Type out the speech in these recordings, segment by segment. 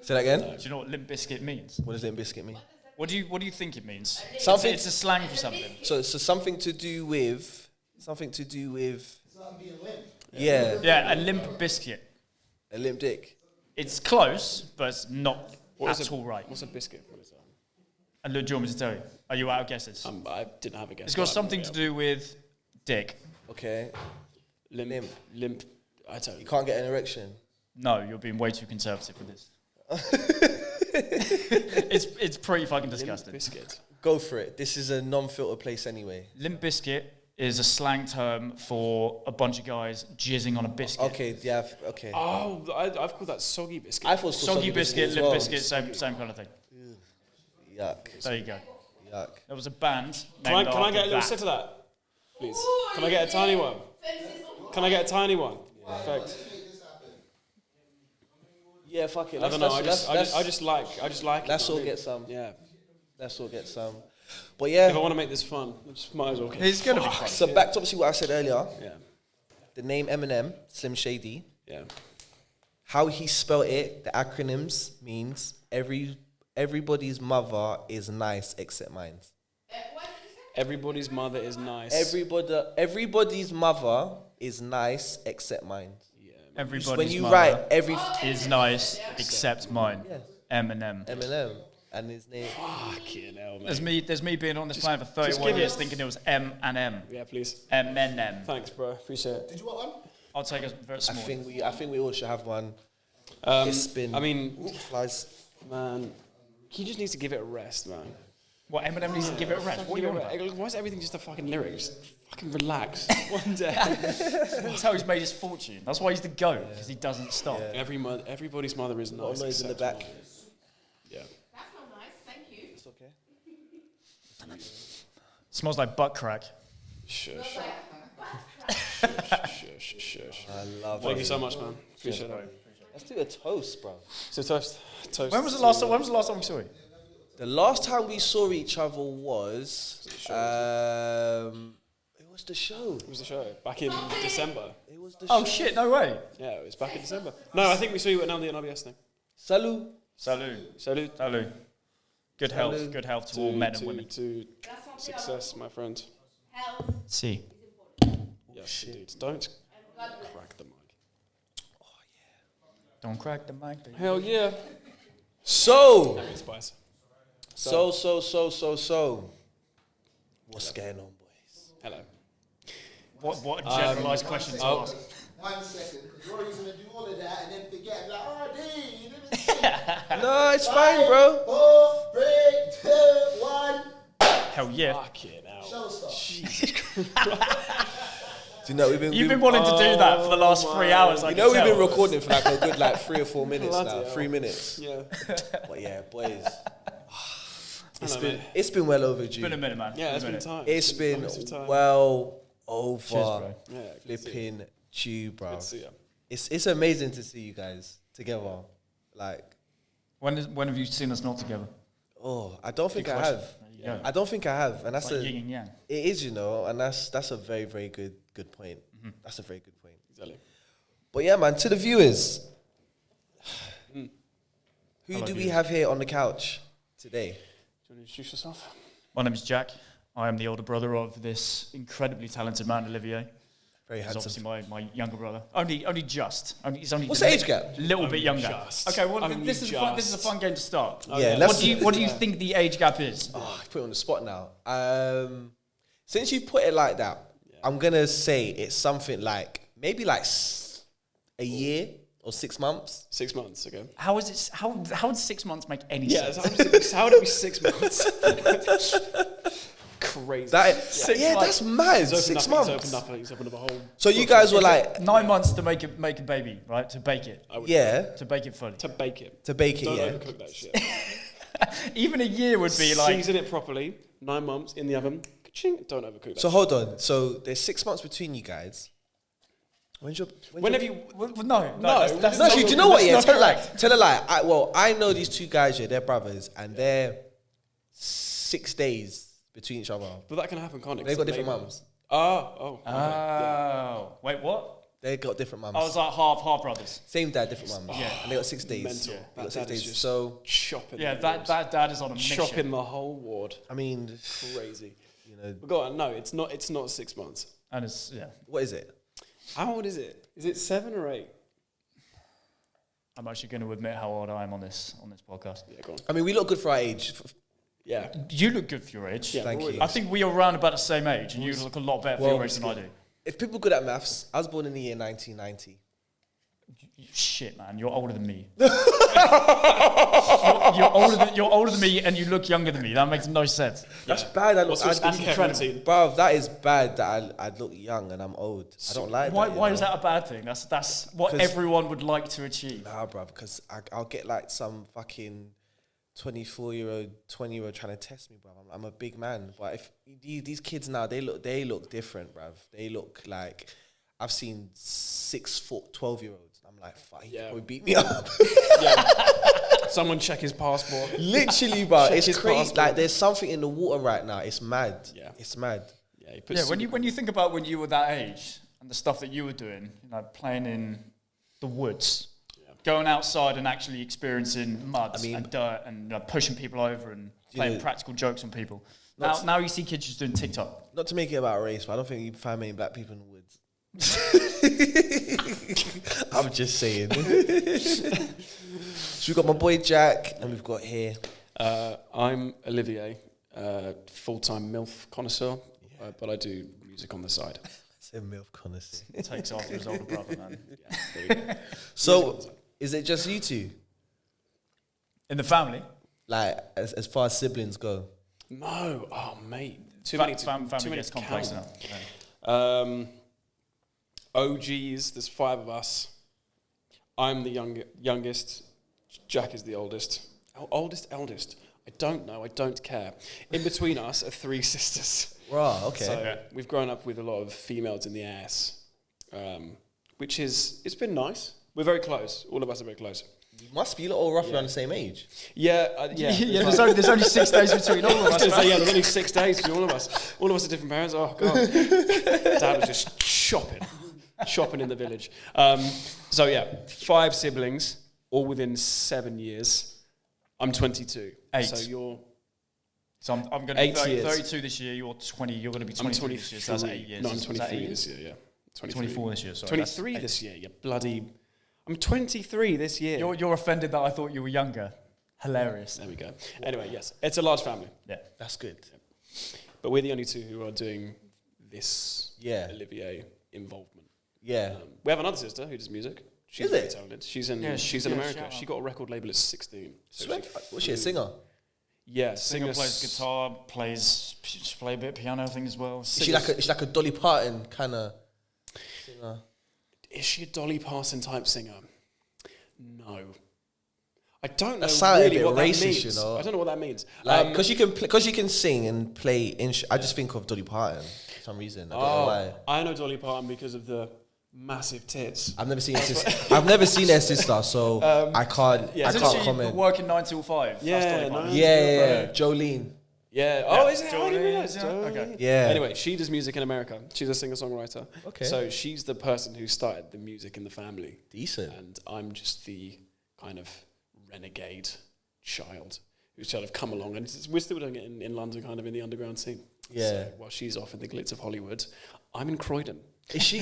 Say that again. Do you know what Limp Bizkit means? What does Limp Bizkit mean? What do you think it means? Something. It's a slang for something. So something to do with. Yeah. Yeah, a limp biscuit. A limp dick. It's close, but it's not at all right. What's a biscuit? What is that? And look, do you want me to tell you? Are you out of guesses? I didn't have a guess. It's got something to do with dick. Okay. Limp. I don't know. You can't get an erection. No, you're being way too conservative with this. It's pretty fucking disgusting. Limp biscuit. Go for it. This is a non-filter place anyway. Limp biscuit is a slang term for a bunch of guys jizzing on a biscuit. Okay, yeah, okay. Oh, I've called that soggy biscuit. I thought it was called Soggy biscuit, as limp well. biscuit, same kind of thing. Yuck. There you go. Yuck. There was a band. Can I named get a after little set of that, please? Can I get a tiny one? Can I get a tiny one? Perfect. Yeah, fuck it. I don't know. I just like it. Let's all get some. Yeah. Let's all get some. But yeah. If I want to make this fun, I just might as well. It's gonna be fun. So back to obviously what I said earlier. Yeah. The name Eminem, Slim Shady. Yeah. How he spelled it, the acronyms means everybody's mother is nice except mine. Everybody's mother is nice. Everybody's mother is nice except mine. Yeah. Everybody's When you mother write every is nice except mine. Yeah. Eminem. Eminem and his name. Fucking hell, man. There's me being on this planet for 31 give years it. thinking it was M and M. Yeah, please. Eminem. Thanks, bro. Appreciate it. Did you want one? I'll take a very small. I think we all should have one. It's been. I mean, flies. man, he just needs to give it a rest, man. What, Eminem needs to give it a rest? What are you on about? Why is everything just a fucking lyric? Just fucking relax. One day. That's how he's made his fortune. That's why he's the GOAT, because he doesn't stop. Yeah. Everybody's mother is A lot of nice. noise in the except back. mine. Yeah. That's not nice, thank you. It's okay. Smells like butt crack. Shush. Shush. I love Thank it. you so much, man. Appreciate it. Let's do a toast, bro. So toast. When was the last time we saw you? The last time we saw each other was it was the show. It was the show back in December. It was the Oh show. shit, no way. Yeah, it was back in December. No, I think we saw you at the NBS thing. Salut. Salud. Good health to all men and women. To success, my friend. Health. See. Yes, indeed. Don't crack the mic. Don't crack the mic. baby. Hell yeah. So. Spice. So. What's going on, boys? Hello. What a generalised question to ask. 1 second, because Rory's going to do all of that and then forget, like, oh, D, you didn't say. No, it's fine, bro. 4, 3, 2, 1. Hell yeah. Fuck it out. Showstopper. Do you know You've been wanting to do that for the last 3 hours. You know we've been recording for like a good 3 or 4 minutes Bloody now. hell. 3 minutes. Yeah. But yeah, boys. Hello, mate. It's been well overdue. It's been a minute, man. Yeah, it's a been minute. time. It's been massive time. well over bro. Yeah, good to see you. flipping due, bro. Good to see you. It's amazing to see you guys together. Like, When have you seen us not together? I don't think I have. Yeah. I don't think I have, and that's Like yin and yang. it is, and that's a very, very good point. That's a very good point. Exactly. But yeah, man, to the viewers, who Hello, do we viewers. have here on the couch today? Do you want to introduce yourself? My name is Jack. I am the older brother of this incredibly talented man, Olivier. Very He's handsome. obviously my younger brother. Only just. He's only What's a the age gap? Little bit younger. just. Okay, well, Only this is a fun game to start. Yeah, What do you think the age gap is? Oh, I put it on the spot now. Since you put it like that, I'm gonna say it's something like maybe like a year or 6 months. 6 months ago. How is it? How would 6 months make any Yeah, sense? how would it be 6 months? Crazy. That's mad. He's opened 6 up, months. He's opened up a whole. So you guys were like, 9 months to make a baby, right? To bake it. yeah, To bake it fully. To bake it. to bake it, Don't yeah. overcook that shit. Even a year would be like. Season it properly. 9 months in the oven. Ka-ching. Don't overcook that. So hold on. So there's 6 months between you guys. Whenever you. No. That's No, not- actually, do you know what? that's Yeah, not tell a lie. correct. Tell a lie. I know these two guys. Yeah, they're brothers, and they're 6 days between each other. But that can happen, can't it? They've got 'Cause different labour. mums. Oh. Okay. Yeah. Oh. Wait, what? They got different mums. I was like half brothers. Same dad, different mums. Yeah. And they got 6 days. Mental. Yeah. They got That 6 dad is days. just So, chopping. Yeah, the that wards. dad is on a mission. chopping the whole ward. I mean, Crazy. you know, But go on, no, it's not 6 months. And it's, yeah. what is it? How old is it? Is it 7 or 8? I'm actually going to admit how old I am on this podcast. Yeah, go on. I mean, we look good for our age. Yeah. You look good for your age. Yeah, Thank we're you. I think we are around about the same age, and you look a lot better for Well, your age than I do. If people are good at maths, I was born in the year 1990. Shit, man, you're older than me. you're older than me, and you look younger than me. That makes no sense. That's bad. What's your skincare routine? Bruv, that is bad that I look young and I'm old. I don't like that. Why is that a bad thing? That's what 'Cause- everyone would like to achieve. Nah, bruv, because I'll get like some fucking 24-year-old, 20-year-old trying to test me, bruv. I'm a big man. But if these kids now, they look different, bruv. They look like, I've seen 6 foot 12-year-olds. I'm like, fuck, he Yeah. probably beat me up. Yeah. Someone check his passport. Literally, bro. Check It's his crazy. passport. Like, there's something in the water right now. It's mad. Yeah. It's mad. Yeah, he puts Yeah, when you think about when you were that age and the stuff that you were doing, you know, playing in the woods, going outside and actually experiencing mud and dirt and, you know, pushing people over and playing practical jokes on people. Now you see kids just doing TikTok. Not to make it about race, but I don't think you find many black people in the woods. I'm just saying. So we've got my boy Jack, and we've got here. I'm Olivier, full-time MILF connoisseur, but I do music on the side. That's a MILF connoisseur. Takes after his older brother, man. Yeah, there you go. So, is it just you two? In the family, Like, as far as siblings go? No, oh mate, too family many gets to complex count. now. OGs, there's 5 of us. I'm the youngest. Jack is the oldest. Eldest. I don't know. I don't care. In between us are 3 sisters. Right, okay. So we've grown up with a lot of females in the ass, which it's been nice. We're very close. All of us are very close. You must be all roughly around the same age. Yeah. Yeah, there's only 6 days between all of us. Yeah, there's only 6 days between all of us. All of us are different parents. Oh god, Dad was just shopping in the village. So yeah, 5 siblings, all within 7 years. I'm 22. 8. So you're. So I'm going to be 8 years. 32 this year. You're 20. You're going to be 22 this year. So that's 8 years. No, I'm Is that 23 8 years? this year. Yeah, 24 this year. Sorry, 23 that's this year. You bloody. I'm 23 this year. You're offended that I thought you were younger. Hilarious. There we go. Anyway, yes, it's a large family, Yeah. That's good. but we're the only 2 who are doing this. Yeah. Olivier involvement. Yeah. We have another sister who does music. She's Is very it? talented. She's in Yeah, America. shout She out. got a record label at 16. So Was she a singer? Yeah, Singer plays guitar, plays play a bit of piano, I think as well. Is she like a Dolly Parton kind of singer? Is she a Dolly Parton type singer? No. I don't know That sounded really a bit what that racist, means. you know. I don't know what that means. Like, because you can sing and play. I just think of Dolly Parton for some reason. I don't know why. I know Dolly Parton because of the massive tits. I've never seen her sister. I've never seen her sister, so I can't. yeah. I Isn't can't she comment. working 9 till 5? Yeah, That's Dolly Parton. Yeah, Jolene. Yeah. Oh, is it? I didn't Jolene, realize. yeah. Jolene. Okay. Yeah. Anyway, she does music in America. She's a singer-songwriter. Okay. So she's the person who started the music in the family. Decent. And I'm just the kind of renegade child who's kind of come along. And we're still doing it in London, kind of in the underground scene. Yeah. So while she's off in the glitz of Hollywood, I'm in Croydon. Is she?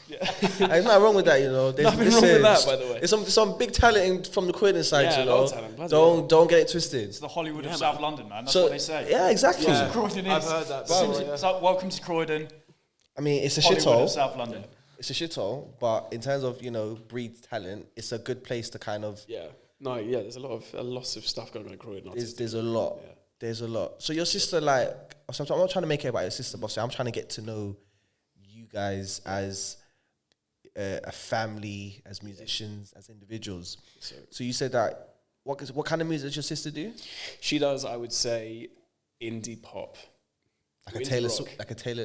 Yeah. There's nothing wrong with that, you know. There's, Nothing wrong with that, by the way. There's some big talent from the Croydon side, Yeah, you a lot know. of talent, bloody hell. Don't get it twisted. It's the Hollywood Yeah, of man. South London, man. That's So what they say. yeah, exactly. Yeah. Croydon I've is. heard that. It's like, welcome to Croydon, I mean, it's a Hollywood of shithole. South London. It's a shithole, but in terms of breed talent, it's a good place to kind of. Yeah. No, yeah, there's a lot of stuff going on in Croydon. There's a lot. Yeah. There's a lot. So your sister, like, I'm not trying to make it about your sister, but I'm trying to get to know you guys as a family, as musicians, as individuals. So you said that. What kind of music does your sister do? She does, I would say, indie pop. Like a Indie Taylor,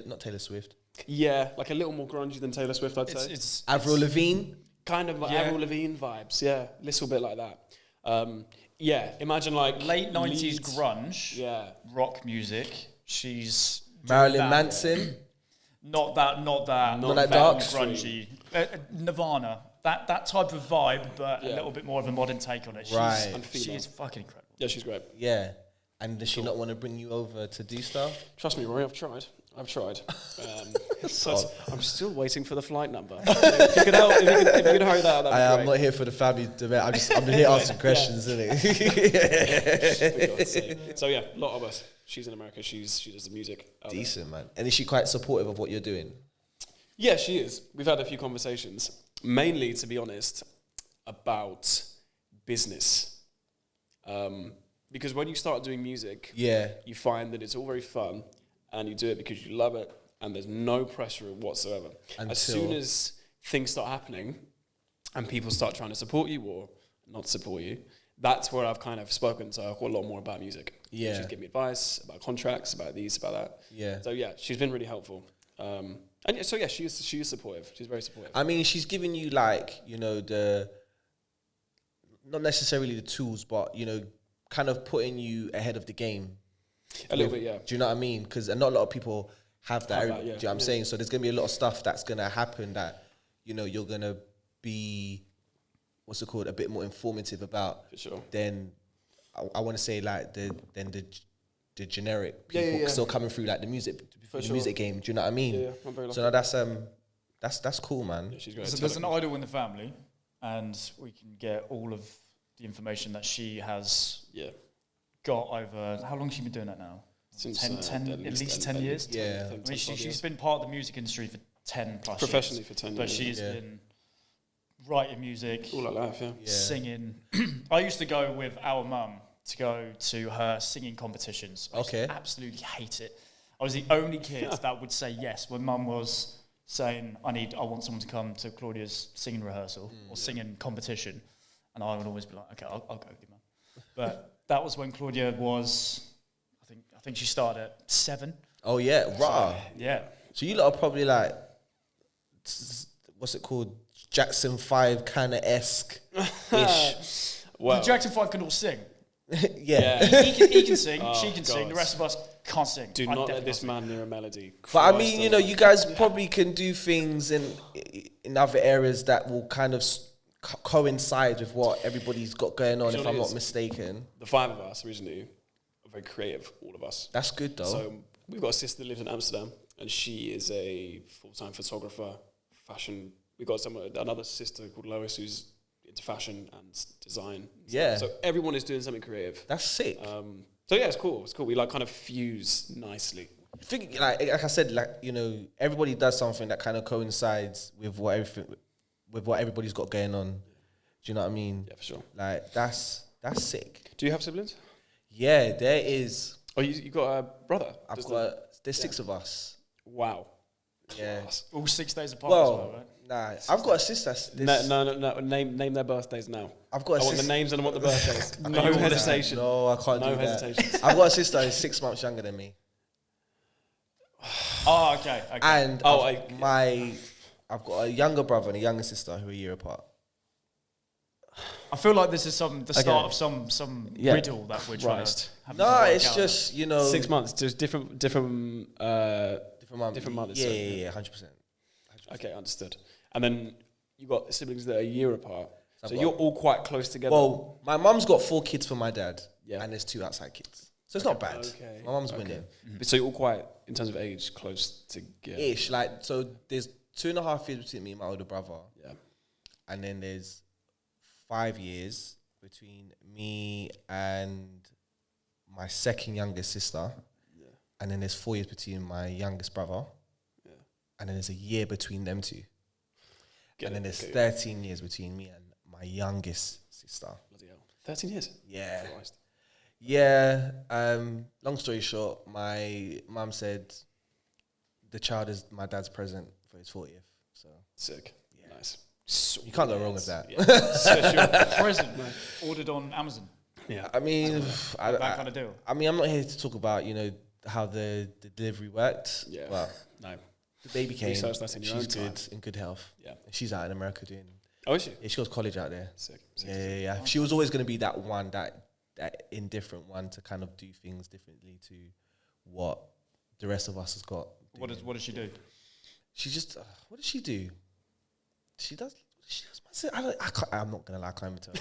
rock. not Taylor Swift. Yeah, like a little more grungy than Taylor Swift, I'd say. It's Avril Lavigne. Kind of like Yeah. Avril Lavigne vibes, yeah, little bit like that. Yeah, imagine like late 90s Leeds. grunge, Yeah, rock music. She's doing Marilyn that. Manson. Not that that dark grungy. Nirvana. That type of vibe, but a little bit more of a modern take on it. Right. She is fucking incredible. Yeah, she's great. Yeah. And does she not want to bring you over to do stuff? Trust me, Rory, I've tried. So I'm still waiting for the flight number. If you could help, if you could hurry that out, that'd be I'm great. not here for the family debate. I'm here asking questions, isn't it? For God's sake. So yeah, a lot of us. She's in America. She does the music. Decent, man. And is she quite supportive of what you're doing? Yeah, she is. We've had a few conversations, mainly, to be honest, about business. Because when you start doing music, you find that it's all very fun, and you do it because you love it, and there's no pressure whatsoever. As soon as things start happening, and people start trying to support you or not support you, that's where I've kind of spoken to her a lot more about music. Yeah. She's given me advice about contracts, about these, about that. Yeah. So yeah, she's been really helpful. And yeah, so yeah, she is supportive. She's very supportive. I mean, she's giving you like, you know, not necessarily the tools, but, you know, kind of putting you ahead of the game. A little bit, yeah. Do you know what I mean? Because not a lot of people have that. Yeah. Do you know what I'm saying? So there's going to be a lot of stuff that's going to happen that, you know, you're going to be, what's it called, a bit more informative about. For sure. Than, I want to say like the generic people still coming through like the music game. Do you know what I mean? Yeah, I'm very lucky. So that's cool, man. Yeah, she's great. So there's an idol in the family, and we can get all of the information that she has got over. How long has she been doing that now? Since 10 at least 10 years. Yeah. I mean, she's been part of the music industry for 10 plus professionally years, for 10 years. but she's been writing music, all her life, singing. I used to go with our mum to go to her singing competitions. I used to absolutely hate it. I was the only kid that would say yes when mum was saying, I want someone to come to Claudia's singing rehearsal or singing competition. And I would always be like, okay, I'll go with you, mum. But that was when Claudia was, I think she started at 7. Oh yeah, raw. Yeah. So you lot are probably like, what's it called? Jackson 5 kind of esque-ish. Well, The Jackson 5 can all sing. Yeah. He can sing, she can God. sing, the rest of us can't sing. do I not let definitely this can't man near a melody. But I Christ mean, you know, you guys probably can do things in other areas that will kind of coincide with what everybody's got going on, if I'm not mistaken. The 5 of us originally are very creative, all of us. That's good though. So we've got a sister that lives in Amsterdam, and she is a full-time photographer, fashion. We've got another sister called Lois who's into fashion and design. Yeah. So everyone is doing something creative. That's sick. So yeah, it's cool. It's cool. We like kind of fuse nicely. Think like I said, like, you know, everybody does something that kind of coincides with what everybody's got going on. Do you know what I mean? Yeah, for sure. Like that's sick. Do you have siblings? Yeah, there is. Oh, you got a brother? There's 6 of us. Wow. Yeah. Class. all 6 days apart as well, Well, right? nah, I've got a sister. No. Name their birthdays now. I've got a I want sister. the names and I want the birthdays. Are No you all hesitation. No, I can't No do that. hesitation. I've got a sister who's 6 months younger than me, Oh, okay. and Oh, I've got a younger brother and a younger sister who are a year apart. I feel like this is the start of some Yeah. riddle that we're trying to have to No, work it's out. just, you know, 6 months. Just different months. different mothers. Yeah, 100%. Okay, understood. And then you got siblings that are a year apart. I've So got- you're all quite close together. Well, my mum's got 4 kids for my dad, Yeah. and there's 2 outside kids, so it's not bad. Okay. My mum's winning. So you're all quite, in terms of age, close together. Ish, like, so there's 2.5 years between me and my older brother, Yeah. and then there's 5 years between me and my second youngest sister, and then there's 4 years between my youngest brother, and then there's a year between them 2, and then there's 13 years between me and my youngest sister. Bloody hell. 13 years? Yeah. Christ. Yeah. Long story short, my mum said the child is my dad's present for his 40th. So Sick. Yeah. Nice. you can't go wrong with that. Yeah. Special. present ordered on Amazon. Yeah. I mean, That kind of deal. I mean, I'm not here to talk about, you know, how the delivery worked. Yeah. Well, No. the baby came. Research that in your She's own good, time. in good health. Yeah. She's out in America doing. Oh, is she? Yeah, she goes to college out there. Sick. Yeah. She was always going to be that one, that indifferent one to kind of do things differently to what the rest of us has got. What does she do? She just what does she do? She does. I'm not gonna lie. I can't even tell you.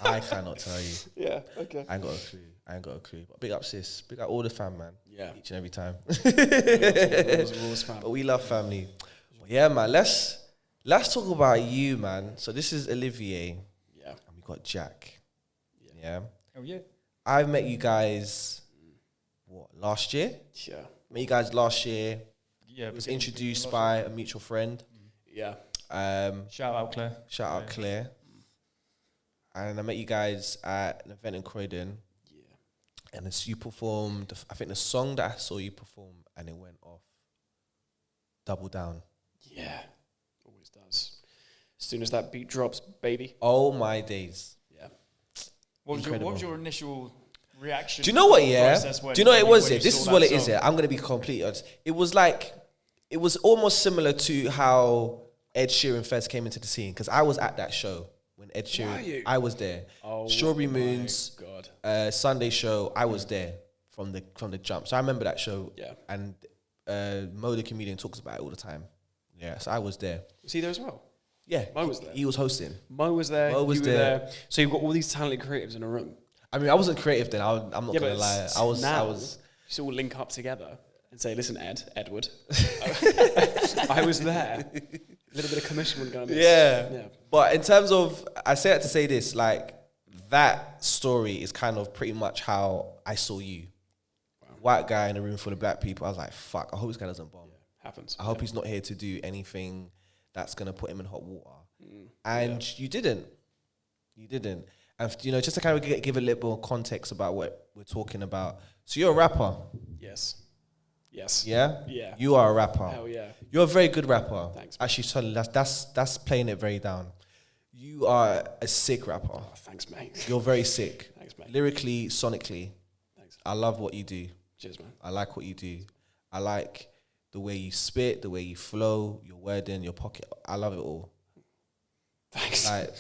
I cannot tell you. Yeah. Okay. I ain't got a clue. But big up sis. Big up all the fam, man. Yeah. Each and every time. Rorz fam. But we love family. But yeah, man. Let's talk about you, man. So this is Olivier. Yeah. And we got Jack. Yeah. Oh yeah. I met you guys. Last year? Yeah. Met you guys last year. Yeah. Was introduced by a mutual friend. Yeah. Shout out Claire. Shout out Claire. And I met you guys at an event in Croydon. Yeah. And as you performed, I think the song that I saw you perform, and it went off. Double Down. Yeah. Always does. As soon as that beat drops, baby. Oh my days. Yeah. What was your initial reaction? Do you know what? Yeah. Do Do you know what it was? when Yeah. you This saw is that what it is. song? Yeah. I'm gonna be completely honest. It was almost similar to how Ed Sheeran first came into the scene, because I was at that show when Ed Were you? Sheeran. I was there. Oh, Strawberry my Moons. God. Sunday show. I was there from the jump. So I remember that show. Yeah. And Mo the comedian talks about it all the time. Yeah. So I was there. Was he there as well? Yeah. Mo was there. He was hosting. Mo was there. Mo was you were there. So you've got all these talented creatives in a room. I mean, I wasn't creative then. I'm not Yeah, gonna but lie. I was. You should all link up together and say, "Listen, Edward, I was there." A little bit of commission would go. Yeah. But in terms of, I say that to say this, like, that story is kind of pretty much how I saw you. Wow. White guy in a room full of black people. I was like, fuck, I hope this guy doesn't bomb. Happens. I hope he's not here to do anything that's going to put him in hot water. And you didn't. You didn't. And, just to kind of give a little more context about what we're talking about. So you're a rapper. Yes. Yeah? Yeah. You are a rapper. Hell yeah. You're a very good rapper. Thanks, man. Actually, sorry, that's playing it very down. You are a sick rapper. Oh, thanks, mate. You're very sick. Thanks, mate. Lyrically, sonically. Thanks. I love what you do. Cheers, man. I like what you do. I like the way you spit, the way you flow, your wording, your pocket. I love it all. Thanks. Like,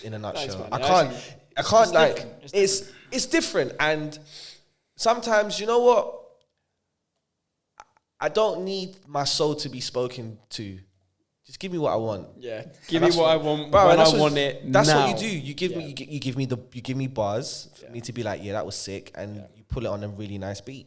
in a nutshell. man. I Yeah, can't like, different. it's different. And sometimes, you know what? I don't need my soul to be spoken to. Just give me what I want. Yeah. Give me what I want Bro, when I that's want it. That's now. what you do. You give me you give me bars for me to be like, yeah, that was sick, and you pull it on a really nice beat.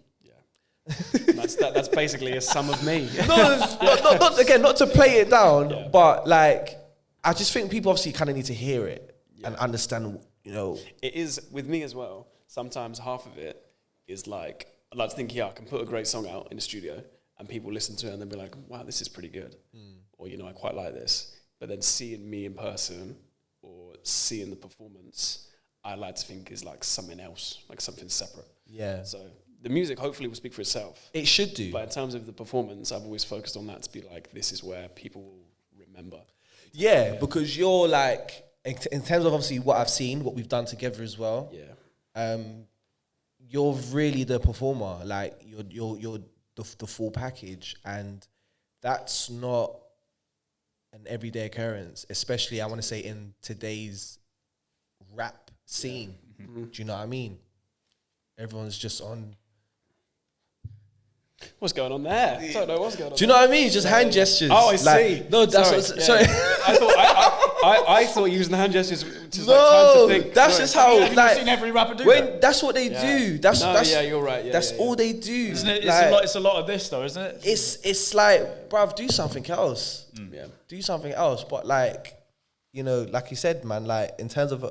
That's basically a sum of me. Not to play it down, Yeah. but like, I just think people obviously kind of need to hear it and understand. It is with me as well. Sometimes half of it is like, I like to think, I can put a great song out in the studio and people listen to it and they'll be like, wow, this is pretty good. Or, I quite like this. But then seeing me in person or seeing the performance, I like to think is like something else, like something separate. Yeah. So the music hopefully will speak for itself. It should do. But in terms of the performance, I've always focused on that to be like, this is where people will remember. Yeah, because you're like, in terms of obviously what I've seen, what we've done together as well. Yeah. You're really the performer. Like you're the full package, and that's not an everyday occurrence. Especially, I want to say, in today's rap scene. Yeah. Mm-hmm. Do you know what I mean? Everyone's just on. What's going on there? I don't know what's going on. Do you know what I mean? Just hand gestures. Oh, I Like, see. No, that's Sorry. what. Yeah. Sorry. I thought using the hand gestures to like, time No, to think. that's Sorry. just how. Have you Like, seen every rapper do when that? that's what they do. That's you're right. Yeah, that's yeah, all they do. Isn't it? Like, It's a lot of this though, isn't it? It's like, bruv, do something else. Yeah. Do something else. But like, like you said, man, like in terms of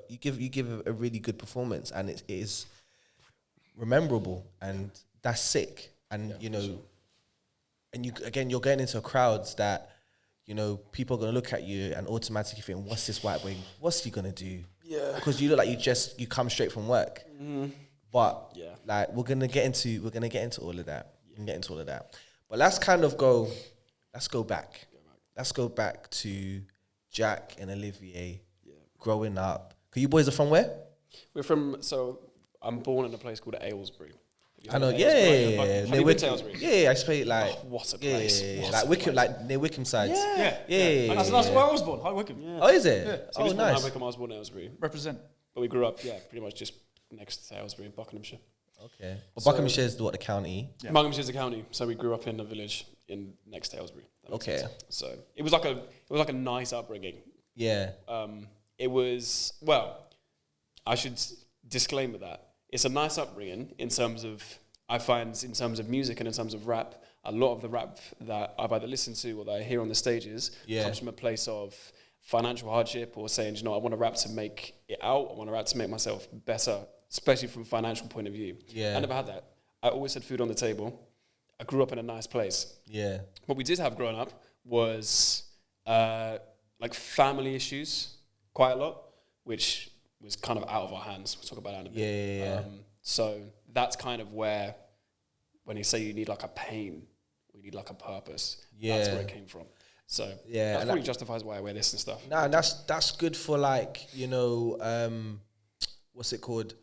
you give a really good performance, and it is rememberable, and that's sick. And and you're getting into crowds that people are gonna look at you and automatically think, what's this white boy? What's he gonna do? Yeah. Because you look like you come straight from work. Mm-hmm. But like we're gonna get into all of that. We can get into all of that. But let's go back. Let's go back to Jack and Olivier growing up. 'Cause you boys are from where? I'm born in a place called Aylesbury. I know, Have you been to Wickham. Aylesbury? Yeah, I spent like What a place. What like a Wickham, place. like near Wickham sides. Yeah. That's where I was born. High Wycombe. Yeah. Oh, is it? Yeah. So Oh, he's born in nice. Wickham, I was born in Aylesbury. Represent. But we grew up, pretty much just next to Aylesbury in Buckinghamshire. Okay. But So- Buckinghamshire is the county. Yeah. Buckinghamshire's a county, so we grew up in a village next to Aylesbury. Okay. So it was like a nice upbringing. Yeah. It was, well, I should disclaimer that it's a nice upbringing in terms of, I find in terms of music and in terms of rap, a lot of the rap that I've either listened to or that I hear on the stages comes from a place of financial hardship or saying, you know, I want to rap to make it out. I want to rap to make myself better, especially from a financial point of view. Yeah. I never had that. I always had food on the table. I grew up in a nice place. Yeah. What we did have growing up was like family issues quite a lot, which was kind of out of our hands. We'll talk about that in a bit. Yeah. So that's kind of where, when you say you need like a pain, or you need like a purpose, that's where it came from. So that probably justifies why I wear this and stuff. Nah, that's good for like, you know, what's it called?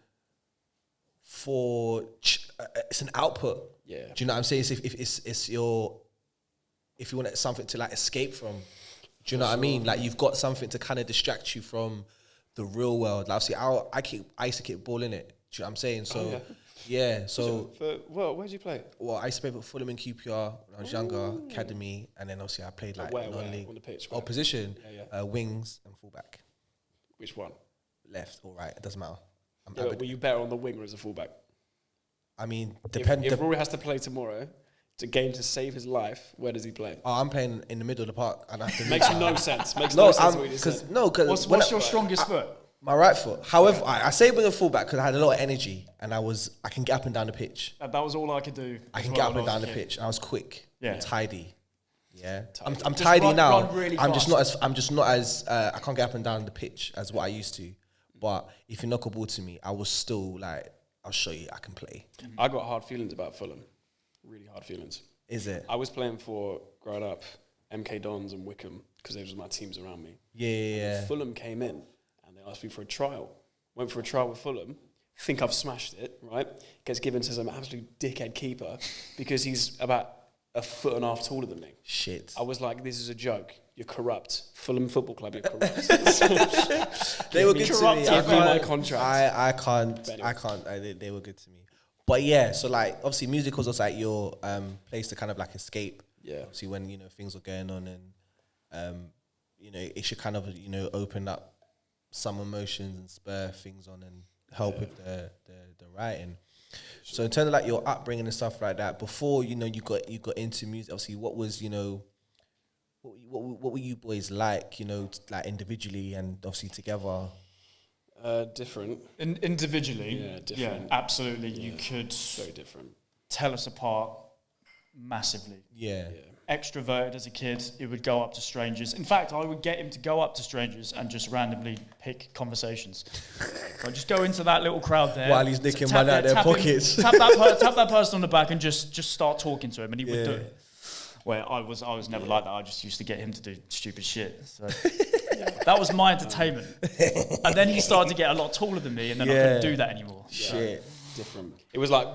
It's an output. Yeah. Do you know what I'm saying? If you want something to like escape from, do you know what I mean? Like you've got something to kind of distract you from the real world. Like obviously, I used to kick ball in it. Do you know what I'm saying? So where did you play? Well, I used to play for Fulham and QPR when I was younger, academy, and then obviously I played like non-league. On the pitch? Oh, position, wings and fullback. Which one? Left or right, it doesn't matter. Were you better on the wing or as a fullback? I mean, If Rory has to play tomorrow, it's a game to save his life, where does he play? Oh, I'm playing in the middle of the park, and I have to Makes no sense. Makes no sense what you said. Because What's your strongest foot? My right foot. However, I say wing a fullback because I had a lot of energy and I can get up and down the pitch. That was all I could do. I can get up and down the pitch. And I was quick. Yeah. Tidy. Yeah. I'm Just tidy now. run really I'm fast. just not as I can't get up and down the pitch as what I used to. But if you knock a ball to me, I was still like, I'll show you I can play. I got hard feelings about Fulham. Really hard feelings. Is it? I was playing for, growing up, MK Dons and Wickham, because those were my teams around me. Yeah. Fulham came in and they asked me for a trial. Went for a trial with Fulham. Think I've smashed it, right? Gets given to some absolute dickhead keeper because he's about a foot and a half taller than me. Shit. I was like, this is a joke. You're corrupt. Fulham Football Club, you're corrupt. They were good to me. Give me my contract. I can't. They were good to me. But yeah, so like obviously music was also like your place to kind of like escape. Yeah. Obviously when, you know, things were going on and you know, it should kind of, you know, open up some emotions and spur things on and help with the writing. So in terms of like your upbringing and stuff like that, before, you know, you got into music, obviously what was, you know, what were you boys like, you know, like individually and obviously together? Different. Individually, Yeah, different. Yeah, absolutely. You could Very different. tell us apart massively. Yeah. Extroverted as a kid, he would go up to strangers. In fact, I would get him to go up to strangers and just randomly pick conversations. I'd just go into that little crowd there. While he's nicking money out their pockets. Tap that person on the back and just start talking to him, and he would do it. Where I was never like that. I just used to get him to do stupid shit. So that was my entertainment. And then he started to get a lot taller than me, and then I couldn't do that anymore. Shit. Different. It was like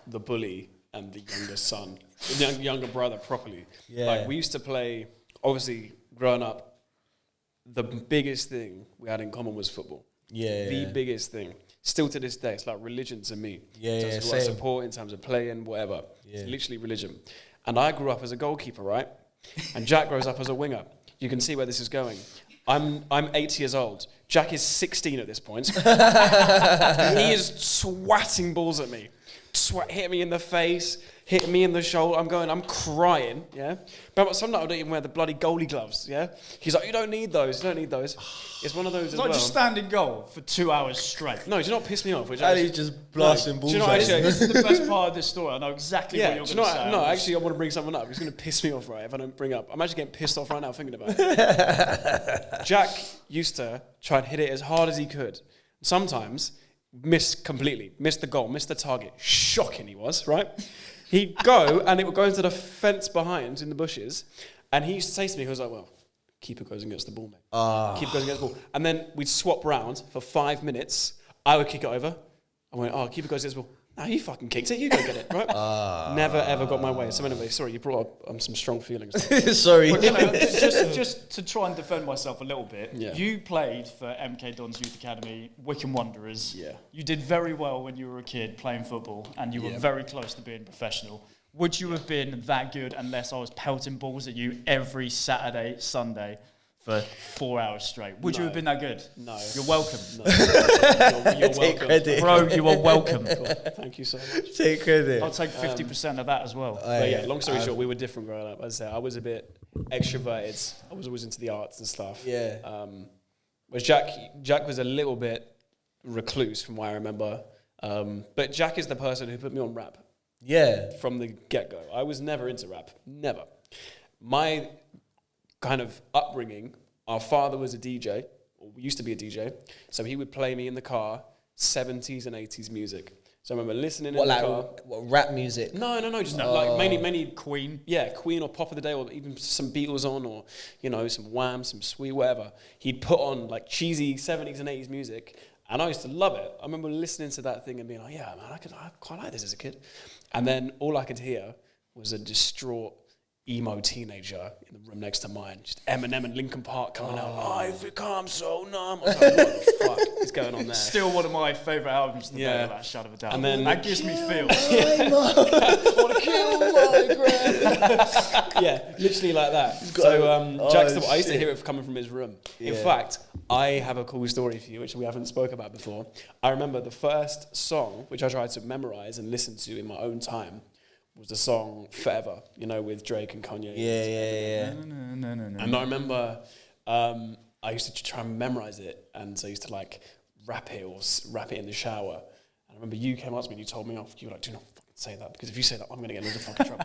the bully and the younger son, the younger brother properly. Yeah. Like we used to play, obviously growing up, the biggest thing we had in common was football. Yeah. The biggest thing. Still to this day, it's like religion to me. Yeah, in terms of who I support, in terms of playing, whatever. Yeah. It's literally religion. And I grew up as a goalkeeper, right? And Jack grows up as a winger. You can see where this is going. I'm 8 years old. Jack is 16 at this point. He is swatting balls at me. Hit me in the face, hit me in the shoulder. I'm crying, yeah? But sometimes I don't even wear the bloody goalie gloves, yeah? He's like, you don't need those. It's one of those It's as not well. just standing goal for 2 hours straight. No, do you not piss me off? Which And he's just blasting balls. Do you know at actually- him. This is the best part of this story. I know exactly what Yeah, you're do you going know to what? say. No, actually, I want to bring something up. It's going to piss me off, right, if I don't bring up. I'm actually getting pissed off right now thinking about it. Jack used to try and hit it as hard as he could. Sometimes miss completely, miss the goal, miss the target. Shocking he was, right? He'd go and it would go into the fence behind in the bushes, and he used to say to me, he was like, well, keeper goes and gets the ball, mate. Keeper goes and gets the ball. And then we'd swap round for 5 minutes. I would kick it over. I went, oh, keeper goes and gets the ball. No, you fucking kicked it. You go get it, right? Never, ever got my way. So anyway, sorry, you brought up some strong feelings. Sorry. just to try and defend myself a little bit, Yeah. you played for MK Dons Youth Academy, Wickham Wanderers. Yeah. You did very well when you were a kid playing football, and you were Yeah. very close to being professional. Would you have been that good unless I was pelting balls at you every Saturday, Sunday for 4 hours straight? Would you have been that good? No. You're welcome. No. You're Take welcome. credit. Bro, you are welcome. Thank you so much. Take credit. I'll take 50% of that as well. But yeah, long story short, we were different growing up. As I said, I was a bit extroverted. I was always into the arts and stuff. Yeah. Whereas Jack was a little bit recluse from what I remember. But Jack is the person who put me on rap. Yeah. From the get-go. I was never into rap. Never. My kind of upbringing, our father was a DJ, or used to be a DJ, so he would play me in the car 70s and 80s music. So I remember listening in the car. What, rap music? No, just like mainly Queen. Yeah, Queen or Pop of the Day, or even some Beatles on, or, you know, some Wham, some Sweet, whatever. He'd put on like cheesy 70s and 80s music, and I used to love it. I remember listening to that thing and being like, yeah, man, I quite like this as a kid. And then all I could hear was a distraught emo teenager in the room next to mine, just Eminem and Linkin Park coming out. I've become so numb. I was like, what the fuck is going on there? Still one of my favourite albums today, Yeah. like Shadow of a Doubt. And then- that gives me feels. Want to kill my grand. Yeah, literally like that. So Jack's I used to hear it coming from his room. In Yeah. fact, I have a cool story for you, which we haven't spoke about before. I remember the first song, which I tried to memorize and listen to in my own time, was the song Forever, you know, with Drake and Kanye. Yeah. And I remember I used to try and memorize it, and so I used to like rap it or rap it in the shower. And I remember you came up to me and you told me off. You were like, do not fucking say that, because if you say that, I'm going to get in loads of fucking trouble.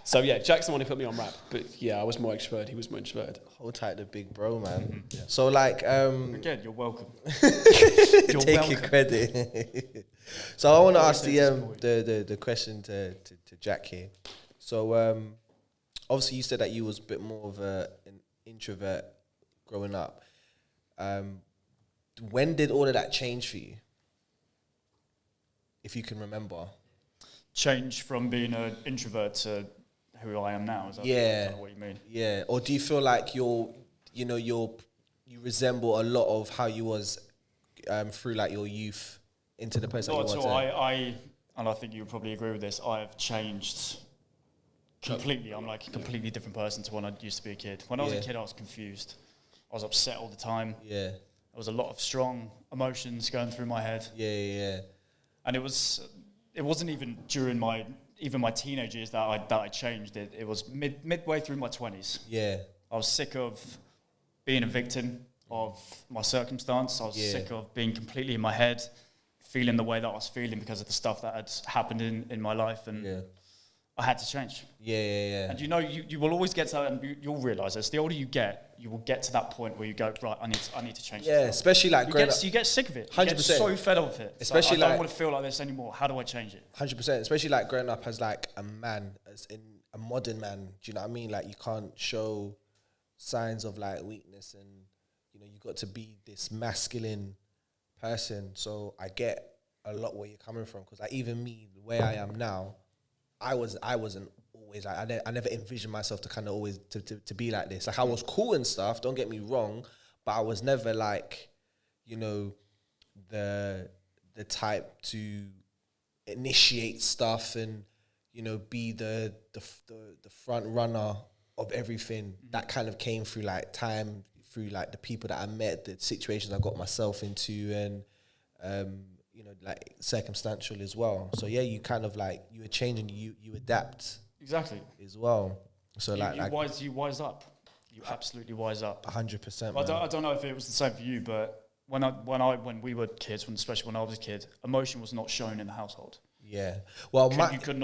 So yeah, Jack's the one who put me on rap. But yeah, I was more extroverted, he was more introverted. Hold tight the big bro, man. So like, Again, you're welcome. taking credit. So I want to ask the question to Jack here. So obviously you said that you was a bit more of an introvert growing up. When did all of that change for you? If you can remember. Change from being an introvert to who I am now. Is that kind of what you mean? Yeah. Or do you feel like you resemble a lot of how you was through like your youth into the person you Not want at to? all. And I think you would probably agree with this, I have changed completely. I'm like a completely different person to when I used to be a kid. When I was a kid, I was confused. I was upset all the time. Yeah. There was a lot of strong emotions going through my head. Yeah. And it wasn't even during my teenage years that I changed. It was midway through my 20s. Yeah. I was sick of being a victim of my circumstance. I was sick of being completely in my head, feeling the way that I was feeling because of the stuff that had happened in my life, and I had to change. Yeah. And you will always get to that, and you'll realise this. The older you get, you will get to that point where you go, right, I need to change. Yeah, especially like you get sick of it. 100%. You get so fed up with it. Especially I don't like- want to feel like this anymore. How do I change it? 100%, especially like growing up as like a man, as in a modern man. Do you know what I mean? Like you can't show signs of like weakness, and you got to be this masculine person. So I get a lot where you're coming from, because like even me, the way I am now, I wasn't always like I never envisioned myself to kind of always to be like this. Like I was cool and stuff. Don't get me wrong, but I was never like the type to initiate stuff and be the front runner of everything. That kind of came through like time, through like the people that I met, the situations I got myself into, and like circumstantial as well. So yeah, you kind of like you were changing, you adapt Exactly. as well. So you wise up. You absolutely wise up. 100%. I don't know if it was the same for you, but when we were kids, especially when I was a kid, emotion was not shown in the household. Yeah. Well, You could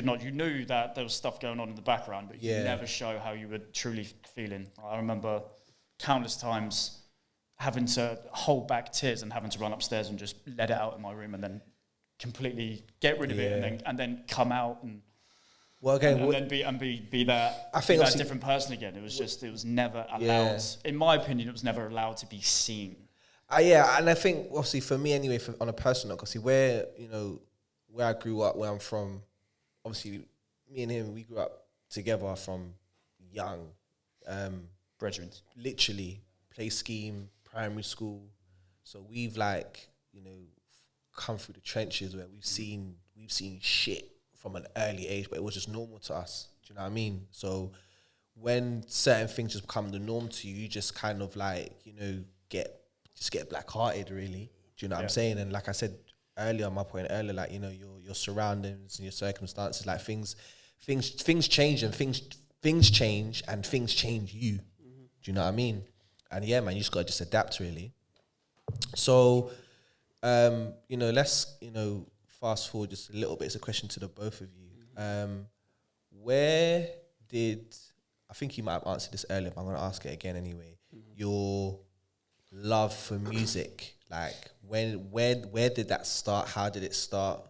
not. You knew that there was stuff going on in the background, but you never show how you were truly feeling. I remember countless times having to hold back tears and having to run upstairs and just let it out in my room, and then completely get rid of it, and then come out and then be that different person again. It was never allowed. In my opinion, it was never allowed to be seen. And I think obviously for me anyway, on a personal, because where I grew up, where I'm from, obviously me and him, we grew up together from young, Brethren. literally play scheme, primary school. So we've come through the trenches where we've seen shit from an early age, but it was just normal to us. Do you know what I mean? So when certain things just become the norm to you, you just kind of like, you know, get black-hearted, really. Do you know what I'm saying? And like I said earlier, my point earlier, like, you know, your surroundings and your circumstances, like things change and things change and things change you. Do you know what I mean? And yeah, man, you just gotta just adapt, really. So, you know, let's, you know, fast forward just a little bit. It's a question to the both of you. Where did, I think you might have answered this earlier, but I'm gonna ask it again anyway. Your love for music, like where did that start? How did it start?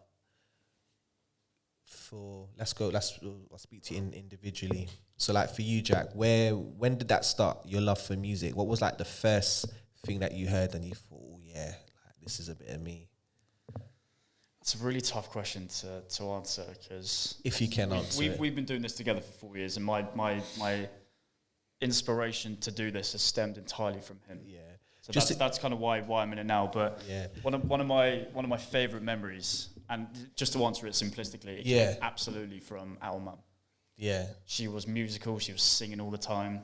I'll speak to you individually. So like for you, Jack, when did that start, your love for music? What was like the first thing that you heard and you thought, oh yeah, like, this is a bit of me? It's a really tough question to answer, because if you can answer it. We've been doing this together for 4 years, and my inspiration to do this has stemmed entirely from him. Yeah. So that's kind of why I'm in it now. But one of my favorite memories, and just to answer it simplistically, it came absolutely from our mum. Yeah. She was musical. She was singing all the time.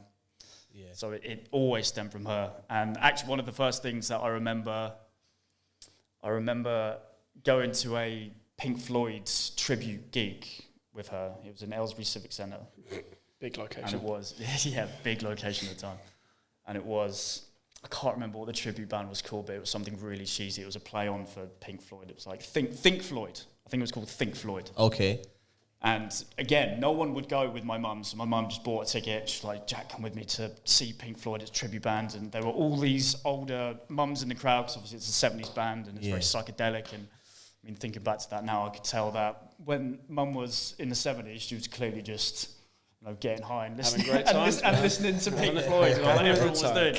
Yeah. So it always stemmed from her. And actually, one of the first things that I remember going to a Pink Floyd tribute gig with her. It was in Aylesbury Civic Centre. Big location. And it was, big location at the time. And it was, I can't remember what the tribute band was called, but it was something really cheesy. It was a play on for Pink Floyd. It was like Think Floyd. I think it was called Think Floyd. Okay. And again, no one would go with my mum, so my mum just bought a ticket. She's like, Jack, come with me to see Pink Floyd, it's a tribute band. And there were all these older mums in the crowd, because obviously it's a 70s band and it's very psychedelic. And I mean, thinking back to that now, I could tell that when mum was in the 70s, she was clearly just, you know, getting high and listening, and listening to Pink Floyd, and like everyone was doing.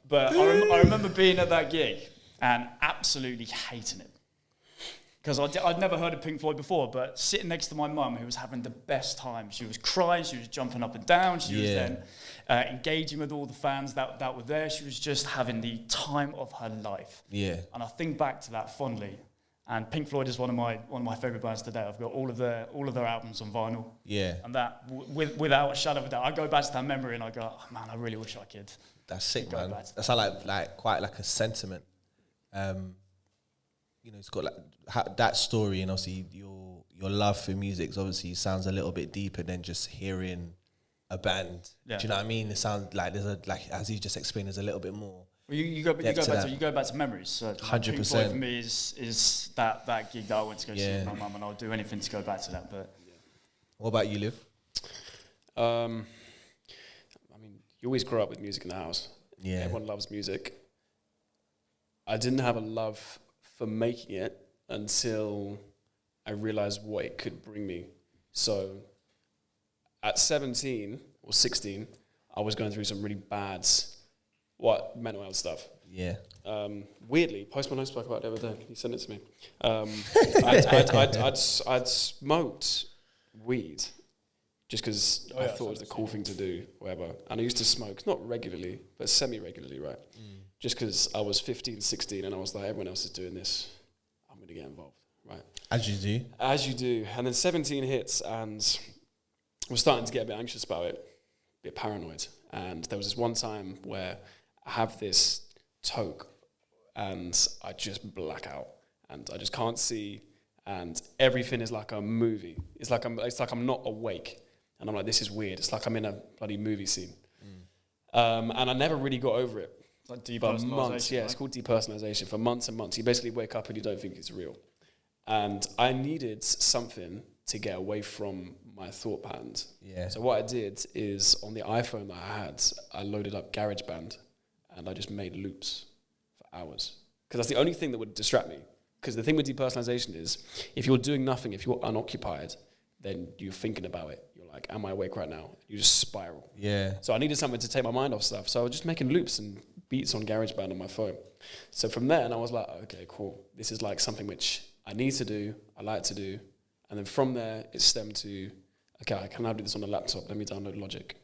But I remember being at that gig and absolutely hating it. Because I'd never heard of Pink Floyd before, but sitting next to my mum, who was having the best time. She was crying, she was jumping up and down, she was then engaging with all the fans that were there. She was just having the time of her life. Yeah. And I think back to that fondly. And Pink Floyd is one of my favourite bands today. I've got all of their albums on vinyl. Yeah. And that, without a shadow of a doubt, I go back to that memory and I go, oh, man, I really wish I could. That's sick, man. That's like quite like a sentiment. You know, it's got like that story, and obviously your love for music obviously sounds a little bit deeper than just hearing a band. Yeah. Do you know what I mean? It sounds like as you just explained, there's a little bit more. Well, you go back to memories. So 100%. Pink Floyd for me is that gig that I went to go see with my mum, and I'll do anything to go back to that. But what about you, Liv? I mean, you always grow up with music in the house. Yeah, everyone loves music. I didn't have a love for making it until I realized what it could bring me. So at 17 or 16, I was going through some really bad mental health stuff. Yeah. Weirdly, Post Malone spoke about it the other day. He sent it to me. I'd smoked weed just because I thought it was the cool thing to do, whatever. And I used to smoke, not regularly, but semi-regularly, right? Just because I was 15, 16, and I was like, everyone else is doing this, I'm going to get involved, right? As you do. As you do. And then 17 hits, and I was starting to get a bit anxious about it, a bit paranoid. And there was this one time where I have this toke, and I just black out, and I just can't see, and everything is like a movie. It's like I'm not awake, and I'm like, this is weird. It's like I'm in a bloody movie scene. And I never really got over it. Like depersonalization. Months, yeah, it's called depersonalization. For months and months, you basically wake up and you don't think it's real. And I needed something to get away from my thought patterns. Yeah. So what I did is on the iPhone that I had, I loaded up GarageBand and I just made loops for hours. Because that's the only thing that would distract me. Because the thing with depersonalization is, if you're doing nothing, if you're unoccupied, then you're thinking about it. You're like, am I awake right now? You just spiral. Yeah. So I needed something to take my mind off stuff. So I was just making loops and beats on GarageBand on my phone. So from there, and I was like, okay, cool. This is like something which I need to do, I like to do. And then from there, it stemmed to, okay, I can now do this on a laptop. Let me download Logic.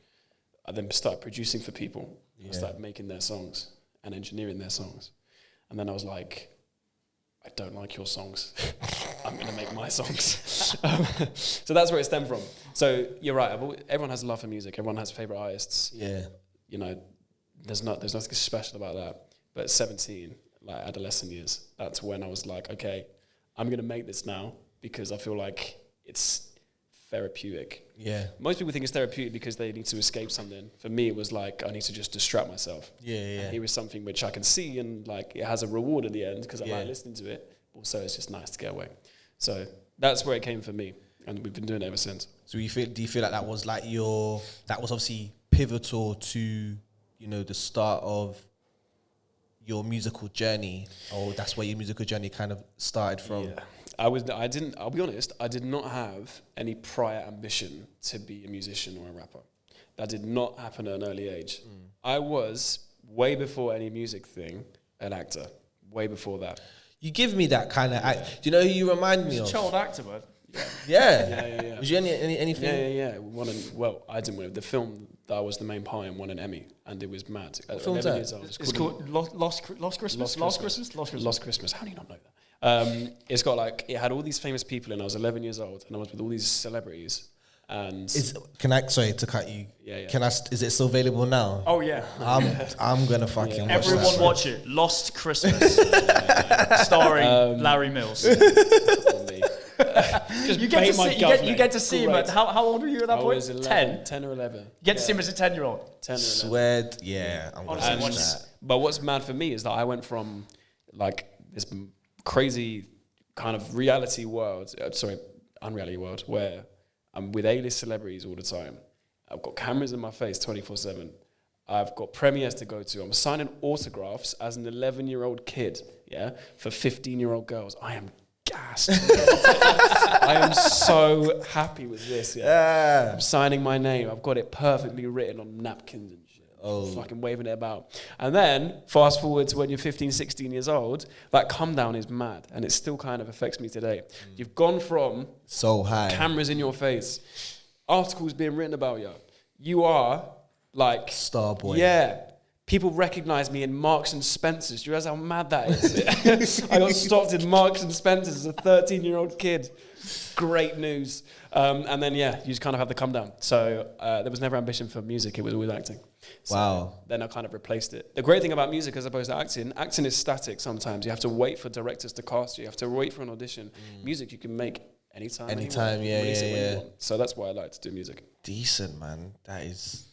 I then started producing for people. I started making their songs and engineering their songs. And then I was like, I don't like your songs. I I'm going to make my songs. So that's where it stemmed from. So you're right. Everyone has a love for music. Everyone has favorite artists. Yeah. You know, there's nothing special about that. But 17, like adolescent years, that's when I was like, okay, I'm going to make this now because I feel like it's therapeutic. Yeah. Most people think it's therapeutic because they need to escape something. For me, it was like, I need to just distract myself. Yeah. And here is something which I can see and like it has a reward at the end because I like listening to it. Also, it's just nice to get away. So that's where it came for me. And we've been doing it ever since. So do you feel like that was like that was obviously pivotal to, you know, the start of your musical journey, or that's where your musical journey kind of started from? Yeah. I'll be honest, I did not have any prior ambition to be a musician or a rapper. That did not happen at an early age. I was, way before any music thing, an actor. Way before that. You give me that kind of... Do you know who you remind me of? Child actor, bud. Yeah. Was you anything? Yeah. I didn't win. The film that I was the main part in won an Emmy, and it was mad. What film's that? It's called Lost Christmas. Lost Christmas. How do you not know that? It's got like, it had all these famous people, and I was 11 years old, and I was with all these celebrities. And sorry to cut you. Yeah. Is it still available now? Oh yeah. I'm gonna fucking watch Everyone that. watch it. Lost Christmas, starring Larry Mills. you You get to see him. How old were you at that point? I was 10 or 11. You get to see him as a 10-year-old. 10 or 11. Swear, yeah. I'm gonna watch that. But what's mad for me is that I went from like this crazy kind of reality world, unreality world, where I'm with A-list celebrities all the time. I've got cameras in my face 24/7. I've got premieres to go to. I'm signing autographs as an 11-year-old kid, for 15-year-old girls. I am gassed. I am so happy with this. I'm signing my name. I've got it perfectly written on napkins and shit. Fucking waving it about. And then, fast forward to when you're 15, 16 years old, that come down is mad. And it still kind of affects me today. You've gone from so high, cameras in your face, articles being written about you. You are like star boy. Yeah. People recognize me in Marks and Spencer's. Do you realize how mad that is? I got stopped in Marks and Spencer's as a 13-year-old kid. Great news. And then, you just kind of have the come down. So there was never ambition for music. It was always acting. So wow. Then I kind of replaced it. The great thing about music as opposed to acting is static sometimes. You have to wait for directors to cast you. You have to wait for an audition. Music you can make anytime. Anytime, yeah. So that's why I like to do music. Decent, man. That is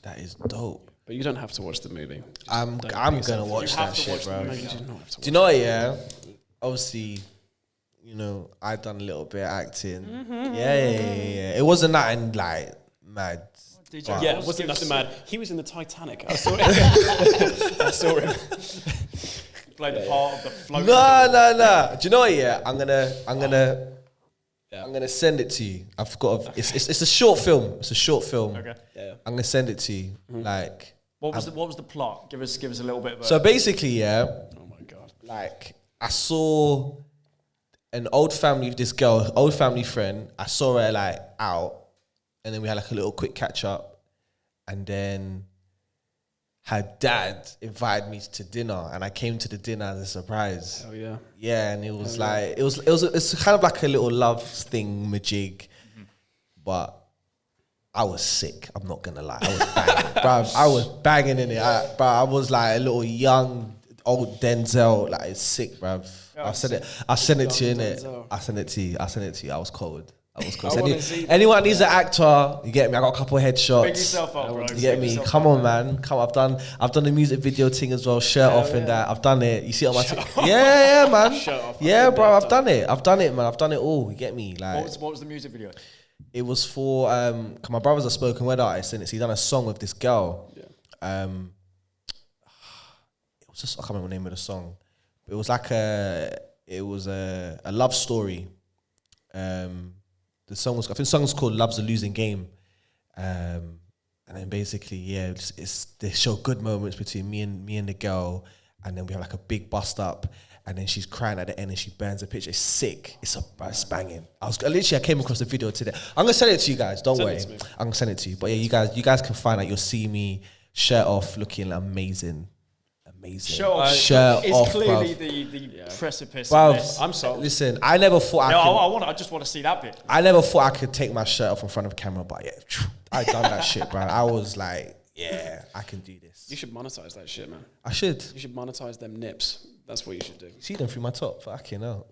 dope. But you don't have to watch the movie. I'm gonna watch that shit, bro. Do you know what? Yeah, obviously, you know, I done a little bit of acting. Yeah. It wasn't nothing like mad. Yeah, it wasn't nothing mad. He was in the Titanic. I saw it. I saw him. Played the part of the float. No. Do you know what? Yeah, I'm gonna send it to you. I've got. It's a short film. It's a short film. Okay. Yeah. I'm gonna send it to you. Like, what was the plot? Give us a little bit of. So basically, Oh my god. Like, I saw an old family friend. I saw her like out, and then we had like a little quick catch up, and then her dad invited me to dinner, and I came to the dinner as a surprise. Oh yeah. Yeah, and it was it's kind of like a little love thing, majig, but I was sick. I'm not gonna lie, I was banging, bruv. I was banging in it, I was like a little young old Denzel, like it's sick, bruv. I sent it to you, innit? I sent it to you. I was cold. Anyone needs an actor, you get me? I got a couple of headshots. Big yourself up, bro. You get me? Come on, man. I've done the music video thing as well. Shirt off and that. I've done it. You see it on my yeah, man. Shirt off. Yeah, bro. I've done it, man. I've done it all. You get me? Like, what was the music video? It was for cause my brother's a spoken word artist, and he done a song with this girl. Yeah. It was just, I can't remember the name of the song. But it was like a love story. I think the song was called "Love's a Losing Game," and then basically, they show good moments between me and the girl, and then we have like a big bust up, and then she's crying at the end, and she burns a picture. It's sick. It's banging. I came across the video today. I'm gonna send it to you guys. Don't worry, I'm gonna send it to you. But yeah, you guys can find out. You'll see me shirt off, looking amazing. amazing. Shirt It's off, clearly bruv. the precipice Bruv, of this. I'm sold. Listen, I never thought I just want to see that bit. I never thought I could take my shirt off in front of camera, but yeah, I done that shit, bro. I was like, yeah, I can do this. You should monetize that shit, man. I should. You should monetize them nips. That's what you should do. See them through my top. Fucking hell.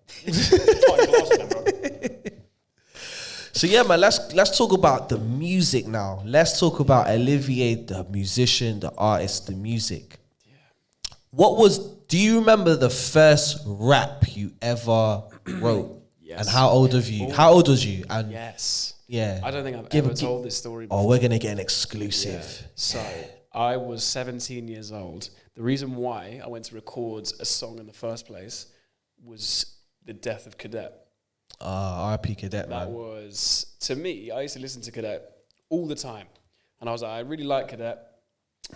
So yeah, man, let's talk about the music now. Let's talk about Olivier, the musician, the artist, the music. Yeah. Do you remember the first rap you ever wrote? Yes. And how old was you? And yes. Yeah. I don't think I've ever told this story before. Oh, we're gonna get an exclusive. Yeah. So I was 17 years old. The reason why I went to record a song in the first place was the death of Cadet. RP Cadet, man. That was, to me, I used to listen to Cadet all the time. And I was like, I really like Cadet.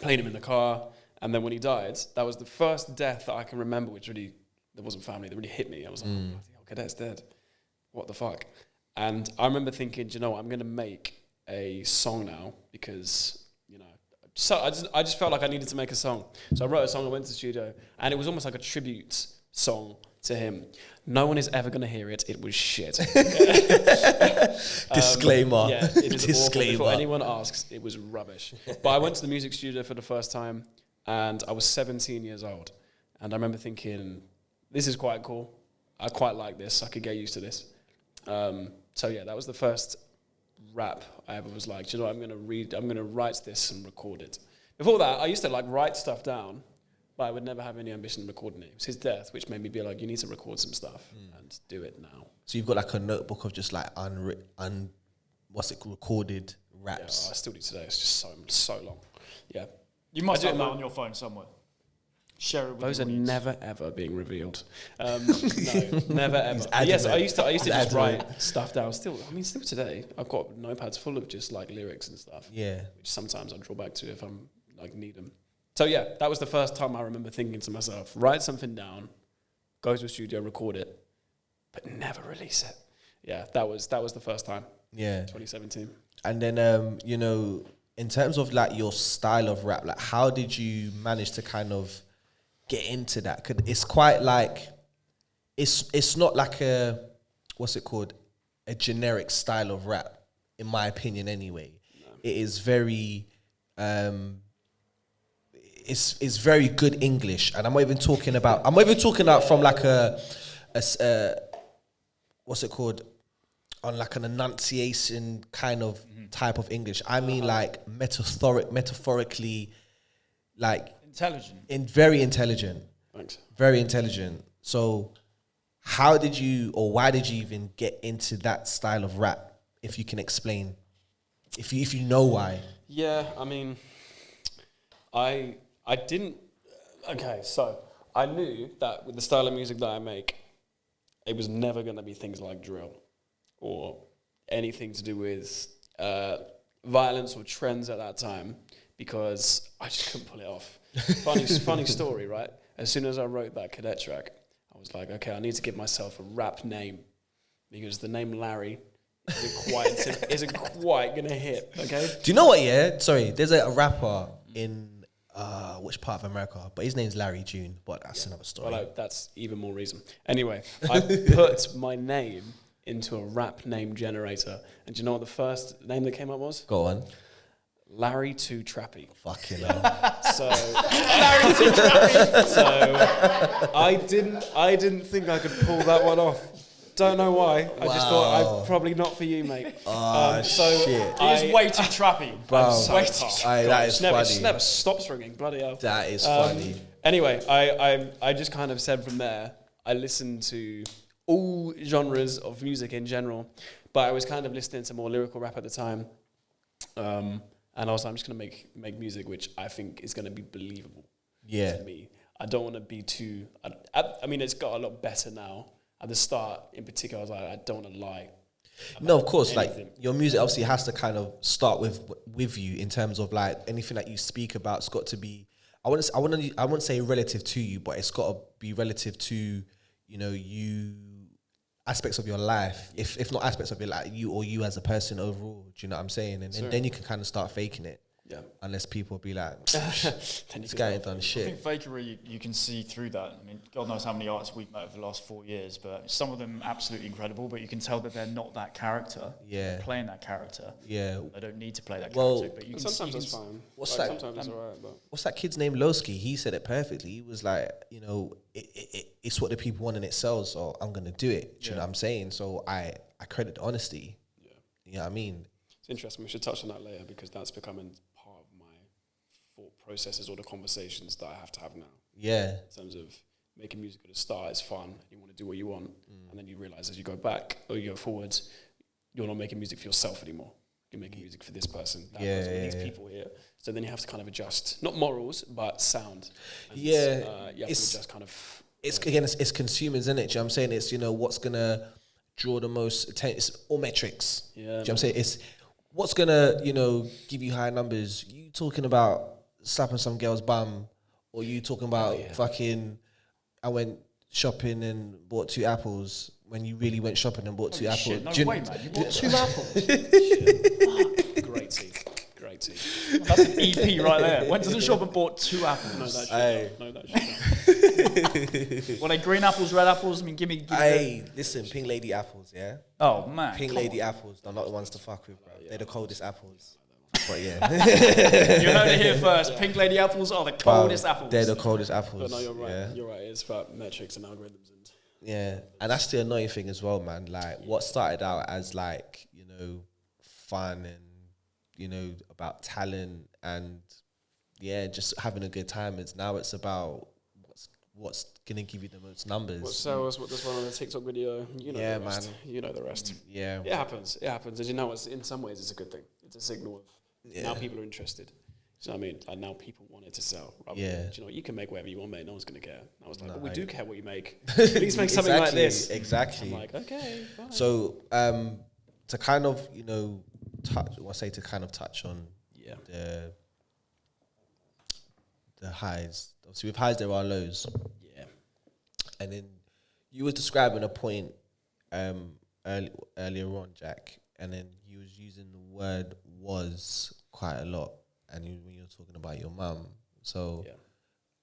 Played him in the car. And then when he died, that was the first death that I can remember, which really, there wasn't family, that really hit me. I was like, oh, Cadet's dead. What the fuck? And I remember thinking, do you know what, I'm going to make a song now because, you know, so I just felt like I needed to make a song. So I wrote a song, I went to the studio, and it was almost like a tribute song to him. No one is ever going to hear it. It was shit. Disclaimer. Yeah, it is Disclaimer. Before anyone asks, it was rubbish. But I went to the music studio for the first time, and I was 17 years old. And I remember thinking, this is quite cool. I quite like this. I could get used to this. So yeah, that was the first rap I ever was like, do you know what, I'm going to write this and record it. Before that, I used to like write stuff down, but I would never have any ambition of recording it. It was his death, which made me be like, you need to record some stuff and do it now. So you've got like a notebook of just like recorded raps. Yeah, I still do today. It's just so long. Yeah. You must have that on your phone somewhere. Share it with Those the are audience. never ever being revealed. No, never ever. Yes, I used to just write stuff down. Still today, I've got notepads full of just like lyrics and stuff. Yeah. Which sometimes I draw back to if I'm like need them. So yeah, that was the first time I remember thinking to myself, write something down, go to a studio, record it, but never release it. Yeah, that was the first time. Yeah. 2017. And then you know, in terms of like your style of rap, like how did you manage to kind of get into that? 'Cause it's quite like it's not like a a generic style of rap, in my opinion anyway. No. It is very it's very good English, and I'm not even talking about from like a on like an enunciation kind of type of English. I mean like metaphorically, like intelligent. Very intelligent. Thanks. Very intelligent. So how did you, or why did you even get into that style of rap? If you can explain, if you know why. Yeah, I mean, I didn't. Okay, so I knew that with the style of music that I make, it was never going to be things like drill or anything to do with violence or trends at that time, because I just couldn't pull it off. Funny story, right? As soon as I wrote that Cadet track, I was like, okay, I need to give myself a rap name, because the name Larry isn't quite gonna hit. Okay. Do you know what? Yeah, sorry. There's a rapper in which part of America, but his name's Larry June. But that's another story. Well, that's even more reason. Anyway, I put my name into a rap name generator, and do you know what the first name that came up was? Go on. Larry Too Trappy. Fucking hell. So Larry Too Trappy. So I didn't think I could pull that one off. Don't know why. I just thought, probably not for you, mate. Oh, shit. He's way too trappy. Bro, so that is funny. It never stops ringing. Bloody hell. That is funny. Anyway, I just kind of said from there, I listened to all genres of music in general, but I was kind of listening to more lyrical rap at the time. And I was like, I'm just going to make music which I think is going to be believable to me. I don't want to be too... I mean, it's got a lot better now. At the start, in particular, I was like, I don't want to lie. No, of course, anything. like your music obviously has to kind of start with you in terms of like anything that you speak about. It's got to be, I wouldn't say relative to you, but it's got to be relative to, you know, you aspects of your life. If not aspects of your life, you as a person overall. Do you know what I'm saying? And then you can kind of start faking it. Yeah. Unless people be like, Then this guy ain't done I shit. think fakery, you can see through that. I mean, God knows how many artists we've met over the last 4 years, but some of them absolutely incredible, but you can tell that they're not that character. Yeah. They're playing that character. Yeah. They don't need to play that Well, character, but you can Sometimes you that's can fine. What's Like, that? Sometimes it's alright, but What's that kid's name? Lowski. He said it perfectly. He was like, it's what the people want and it sells, so I'm gonna do it. Do you know what I'm saying? So I credit the honesty. yeah. You know what I mean? It's interesting. We should touch on that later because that's becoming part of my thought processes or the conversations that I have to have now. Yeah. In terms of making music at the start is fun. You want to do what you want. And then you realize as you go back or you go forwards, you're not making music for yourself anymore. You're making music for this person, that person, these people here. So then you have to kind of adjust, not morals, but sound. And you have to adjust kind of. It's consumers, isn't it? Do you know what I'm saying? It's, what's gonna draw the most attention. It's all metrics. Yeah. Do you know what I'm saying? It's what's gonna, give you high numbers. You talking about slapping some girl's bum, or you talking about fucking, I went shopping and bought 2 apples when you really went shopping and bought 2 apples. Shit, no way, man. You bought 2 apples. Great tea. Great tea. That's an EP right there. Went to the shop and bought 2 apples. No, that shit. Were they green apples, red apples? I mean, give me. Hey, listen, pink lady apples, yeah? Oh, man. Pink come lady on. apples, they're not the ones to fuck with, bro. They're the coldest apples. But yeah. You heard it here first. Pink lady apples are the coldest apples. They're the coldest apples. But no, you're right. Yeah. You're right. It's about metrics and algorithms and. Yeah, and that's the annoying thing as well, man. Like, what started out as like, fun and, about talent and, just having a good time. It's about what's gonna give you the most numbers. What sells, what does one on a TikTok video, Yeah, the rest. man. You know the rest. Yeah. It happens. And you know what? In some ways, it's a good thing. It's a signal of now people are interested. So I mean, like now people want it to sell. Rather than, do you know what? You can make whatever you want, mate. No one's going to care. And I was like, but we do care what you make. Please make something like this. Exactly. I'm like, okay, fine. So, to kind of, touch on the highs. Obviously, with highs, there are lows. Yeah. And then you were describing a point earlier on, Jack, and then you was using the word "was" quite a lot, and when you were talking about your mum. So,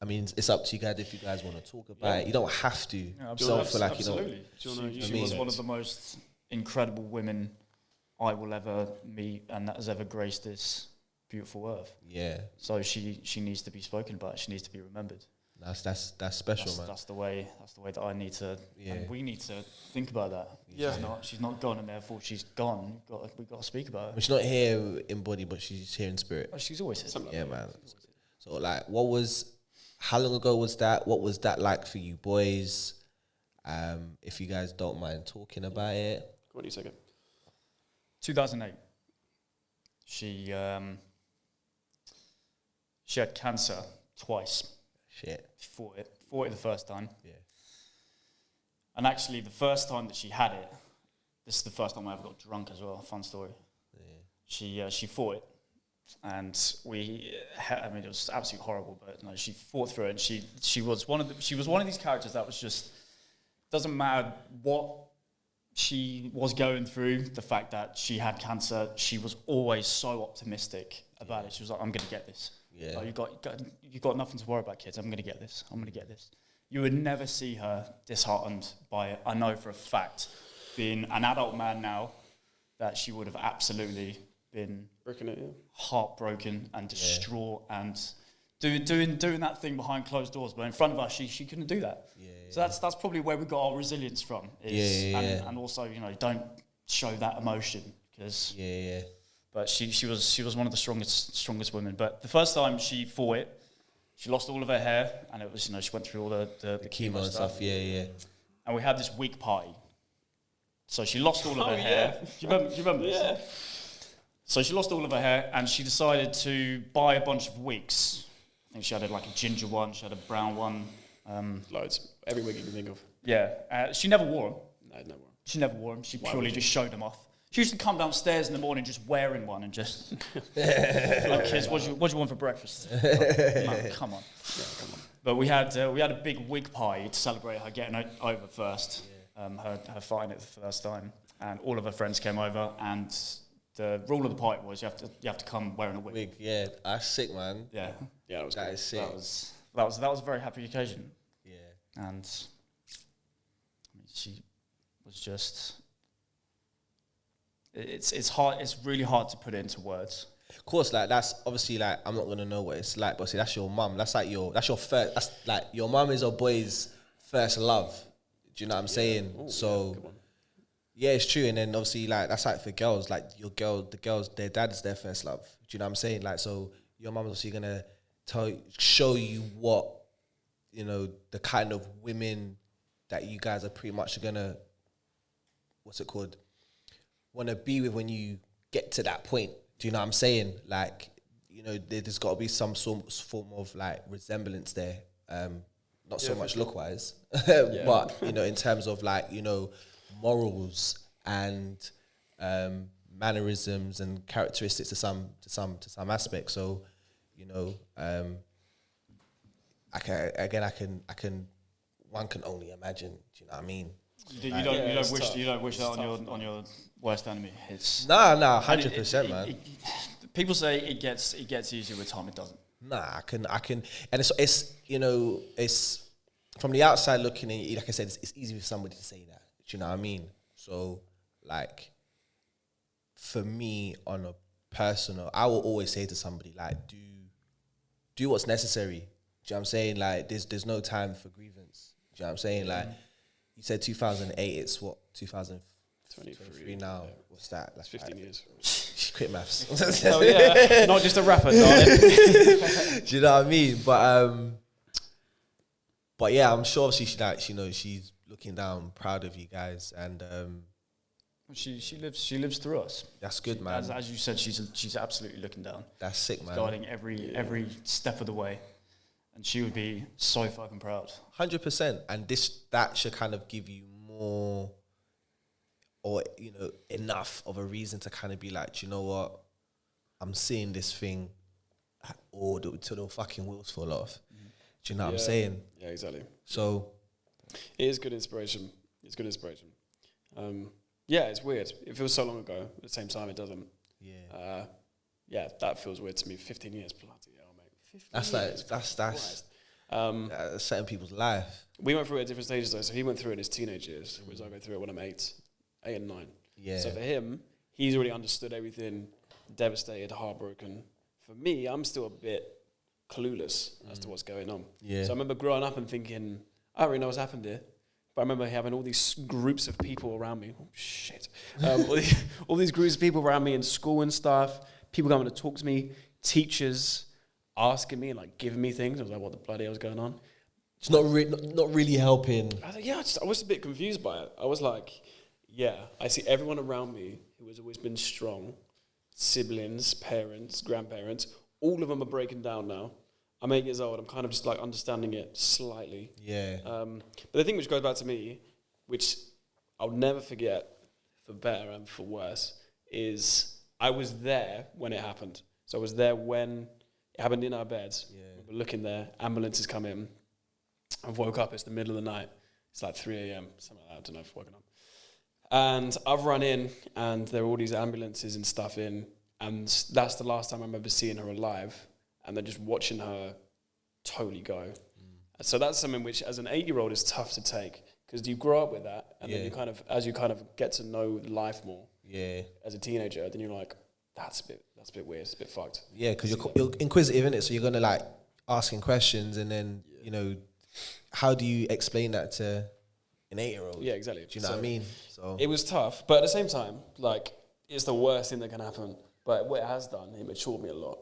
I mean, it's up to you guys if you guys want to talk about it. You don't have to. Yeah, Don't feel like absolutely. She was one of the most incredible women I will ever meet, and that has ever graced this beautiful earth. Yeah. So she needs to be spoken about. She needs to be remembered. That's special, man. That's the way that I need to. Yeah. And we need to think about that. Yeah. She's not gone, and therefore she's gone. We've got to speak about her. She's not here in body, but she's here in spirit. Oh, she's always here. Yeah, man. So, like, how long ago was that? What was that like for you boys? If you guys don't mind talking about it. What do you second? 2008. She had cancer twice. Shit. She fought it the first time. Yeah. And actually, the first time that she had it, this is the first time I ever got drunk as well. Fun story. Yeah. She fought it, and it was absolutely horrible. But no, she fought through it. And she was one of these characters that was just, doesn't matter what she was going through, the fact that she had cancer, she was always so optimistic about it. She was like, "I'm gonna get this. Yeah. You got nothing to worry about, kids. I'm gonna get this. I'm gonna get this." You would never see her disheartened by it. I know for a fact, being an adult man now, that she would have absolutely been heartbroken and distraught and doing that thing behind closed doors. But in front of us, she couldn't do that. So that's probably where we got our resilience from. And also, don't show that emotion because. But she was one of the strongest women. But the first time she fought it, she lost all of her hair, and it was she went through all the Chemo and stuff. Yeah. And we had this wig party. So she lost all of her hair. Do you remember this? Yeah. So she lost all of her hair, and she decided to buy a bunch of wigs. I think she had like a ginger one, she had a brown one. Loads. Every wig you can think of. Yeah. She never wore them. No, never. She never wore them. She purely just showed them off. She used to come downstairs in the morning just wearing one and just... like, kids, what do you want for breakfast? Man, come on. Yeah, come on. But we had a big wig party to celebrate her getting over first. Her fighting it the first time. And all of her friends came over, and the rule of the party was you have to come wearing a wig. Wig, yeah, that's sick, man. Yeah, Yeah, that was That cool. is sick. that was a very happy occasion, Yeah. and I mean, she was just. It's hard. It's really hard to put it into words. Of course, like that's obviously like I'm not gonna know what it's like, but see, that's your mum. That's like that's your first. That's like your mum is a boy's first love. Do you know what I'm saying? Ooh, So good one. yeah, it's true. And then obviously like that's like for girls, like the girls, their dad is their first love. Do you know what I'm saying? Like so, your mum's obviously gonna show you what the kind of women that you guys are pretty much gonna want to be with when you get to that point. Do you know what I'm saying? Like, there's got to be some form of like resemblance there. Not so much look wise, but in terms of like morals and mannerisms and characteristics to some aspect. So, one can only imagine. Do you know what I mean? You it's don't wish that on your worst enemy. It's Nah, and 100%, man. People say it gets easier with time. It doesn't. Nah, I can, and it's from the outside looking in. Like I said, it's easy for somebody to say that. Do you know what I mean? So, like, for me, on a personal, I will always say to somebody like, do what's necessary. Do you know what I'm saying? Like, there's no time for grievance. Do you know what I'm saying? Like, you said 2008. It's what 2023 now. Yeah. What's that? That's 15 years. Quit maths. Oh yeah, not just a rapper, darling. Do you know what I mean? But yeah, I'm sure she's looking down, proud of you guys, and She lives through us. that's good, man. As you said, she's absolutely looking down, That's sick, man. guiding every step of the way, and she would be so fucking proud. 100%, and that should kind of give you more, or enough of a reason to kind of be like, you know what, I'm seeing this thing, or till the fucking wheels fall off. Do you know what I'm saying? Yeah, exactly. So It is good inspiration. It's good inspiration. Yeah, it's weird. It feels so long ago. At the same time, it doesn't. yeah, Yeah, that feels weird to me. 15 years, bloody hell, mate. 15 that's years. like that's Christ. setting people's life. We went through it at different stages though. So he went through it in his teenage years, whereas I go through it when I'm 8 and 9. Yeah. So for him, he's already understood everything, devastated, heartbroken. For me, I'm still a bit clueless as to what's going on. Yeah. So I remember growing up and thinking, I don't really know what's happened here. But I remember having all these groups of people around me. Oh, shit. All these groups of people around me in school and stuff. People coming to talk to me. Teachers asking me and like giving me things. I was like, what the bloody hell is going on? It's not really helping. I was like, yeah, I was a bit confused by it. I was like, yeah, I see everyone around me who has always been strong. Siblings, parents, grandparents. All of them are breaking down now. I'm 8 years old. I'm kind of just like understanding it slightly. Yeah. But the thing which goes back to me, which I'll never forget, for better and for worse, is I was there when it happened. So I was there when it happened in our beds. Yeah. We're looking there. Ambulances come in. I woke up. It's the middle of the night. It's like 3 a.m. Something like that. I don't know if I've woken up. And I've run in, and there are all these ambulances and stuff in. And that's the last time I remember seeing her alive. And then just watching her totally go. So that's something which, as an 8-year-old, is tough to take because you grow up with that, and then you kind of, as you kind of get to know life more, as a teenager, then you're like, that's a bit weird, it's a bit fucked. Yeah, because you're inquisitive, innit? So you're gonna like asking questions, and then how do you explain that to an 8-year-old? Yeah, exactly. Do you know what I mean? So it was tough, but at the same time, like, it's the worst thing that can happen. But what it has done, it matured me a lot.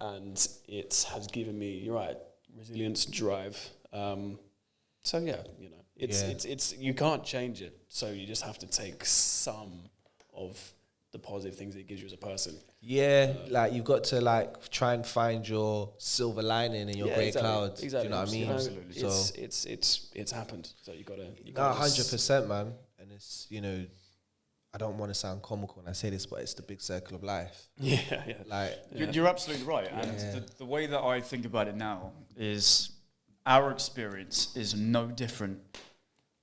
And it has given me, you're right, resilience, drive. So yeah, it's you can't change it. So you just have to take some of the positive things that it gives you as a person. Yeah, like you've got to like try and find your silver lining in your grey clouds. Exactly. Do you know what I mean? Absolutely. So it's happened. So you gotta 100%, man. And it's I don't want to sound comical when I say this, but it's the big circle of life. Yeah. Like You're absolutely right. And the way that I think about it now is our experience is no different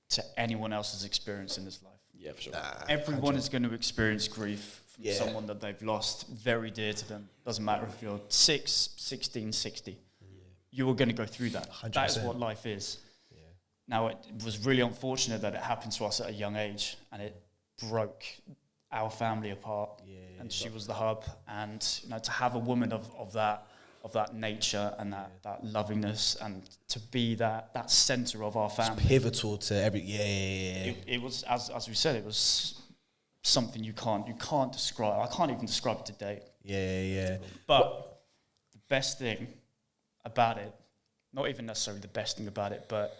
to anyone else's experience in this life. Yeah, for sure. Everyone is going to experience grief from someone that they've lost very dear to them. Doesn't matter if you're 6, 16, 60. You are going to go through that. 100%. That is what life is. Yeah. Now, it was really unfortunate that it happened to us at a young age, and it broke our family apart. And she was the hub. And to have a woman of that nature and that lovingness, and to be that center of our family, it's pivotal to every. It was, as we said, it was something you can't describe. I can't even describe it today. But the best thing about it, not even necessarily the best thing about it, but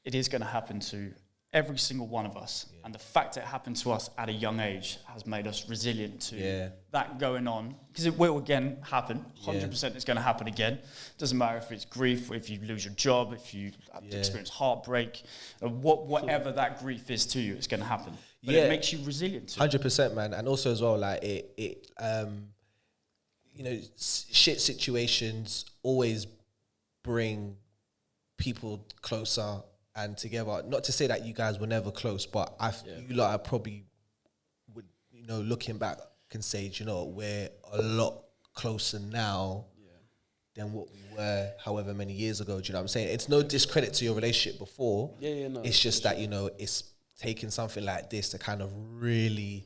it is going to happen to every single one of us. And the fact that it happened to us at a young age has made us resilient to that going on, because it will again happen. 100% it's going to happen again. Doesn't matter if it's grief, if you lose your job, if you experience heartbreak, whatever that grief is to you, it's going to happen. But it makes you resilient to 100%, man. And also as well, like shit situations always bring people closer and together. Not to say that you guys were never close, but you lot, I probably would, looking back, can say, we're a lot closer now than what we were however many years ago. Do you know what I'm saying? It's no discredit to your relationship before. No, it's just that, it's taking something like this to kind of really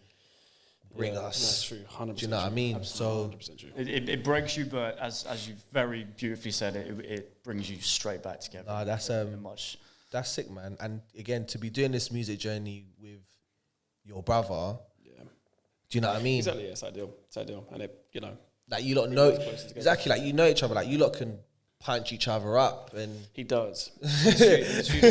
bring us. That's true. 100%. Do you know what I mean? Absolutely, So 100% true. It breaks you, but as you very beautifully said, it brings you straight back together. Nah, that's sick, man. And again, to be doing this music journey with your brother, do you know what I mean? Exactly, it's ideal. And like you lot know, exactly, like you know each other, like you lot can punch each other up, and he does. In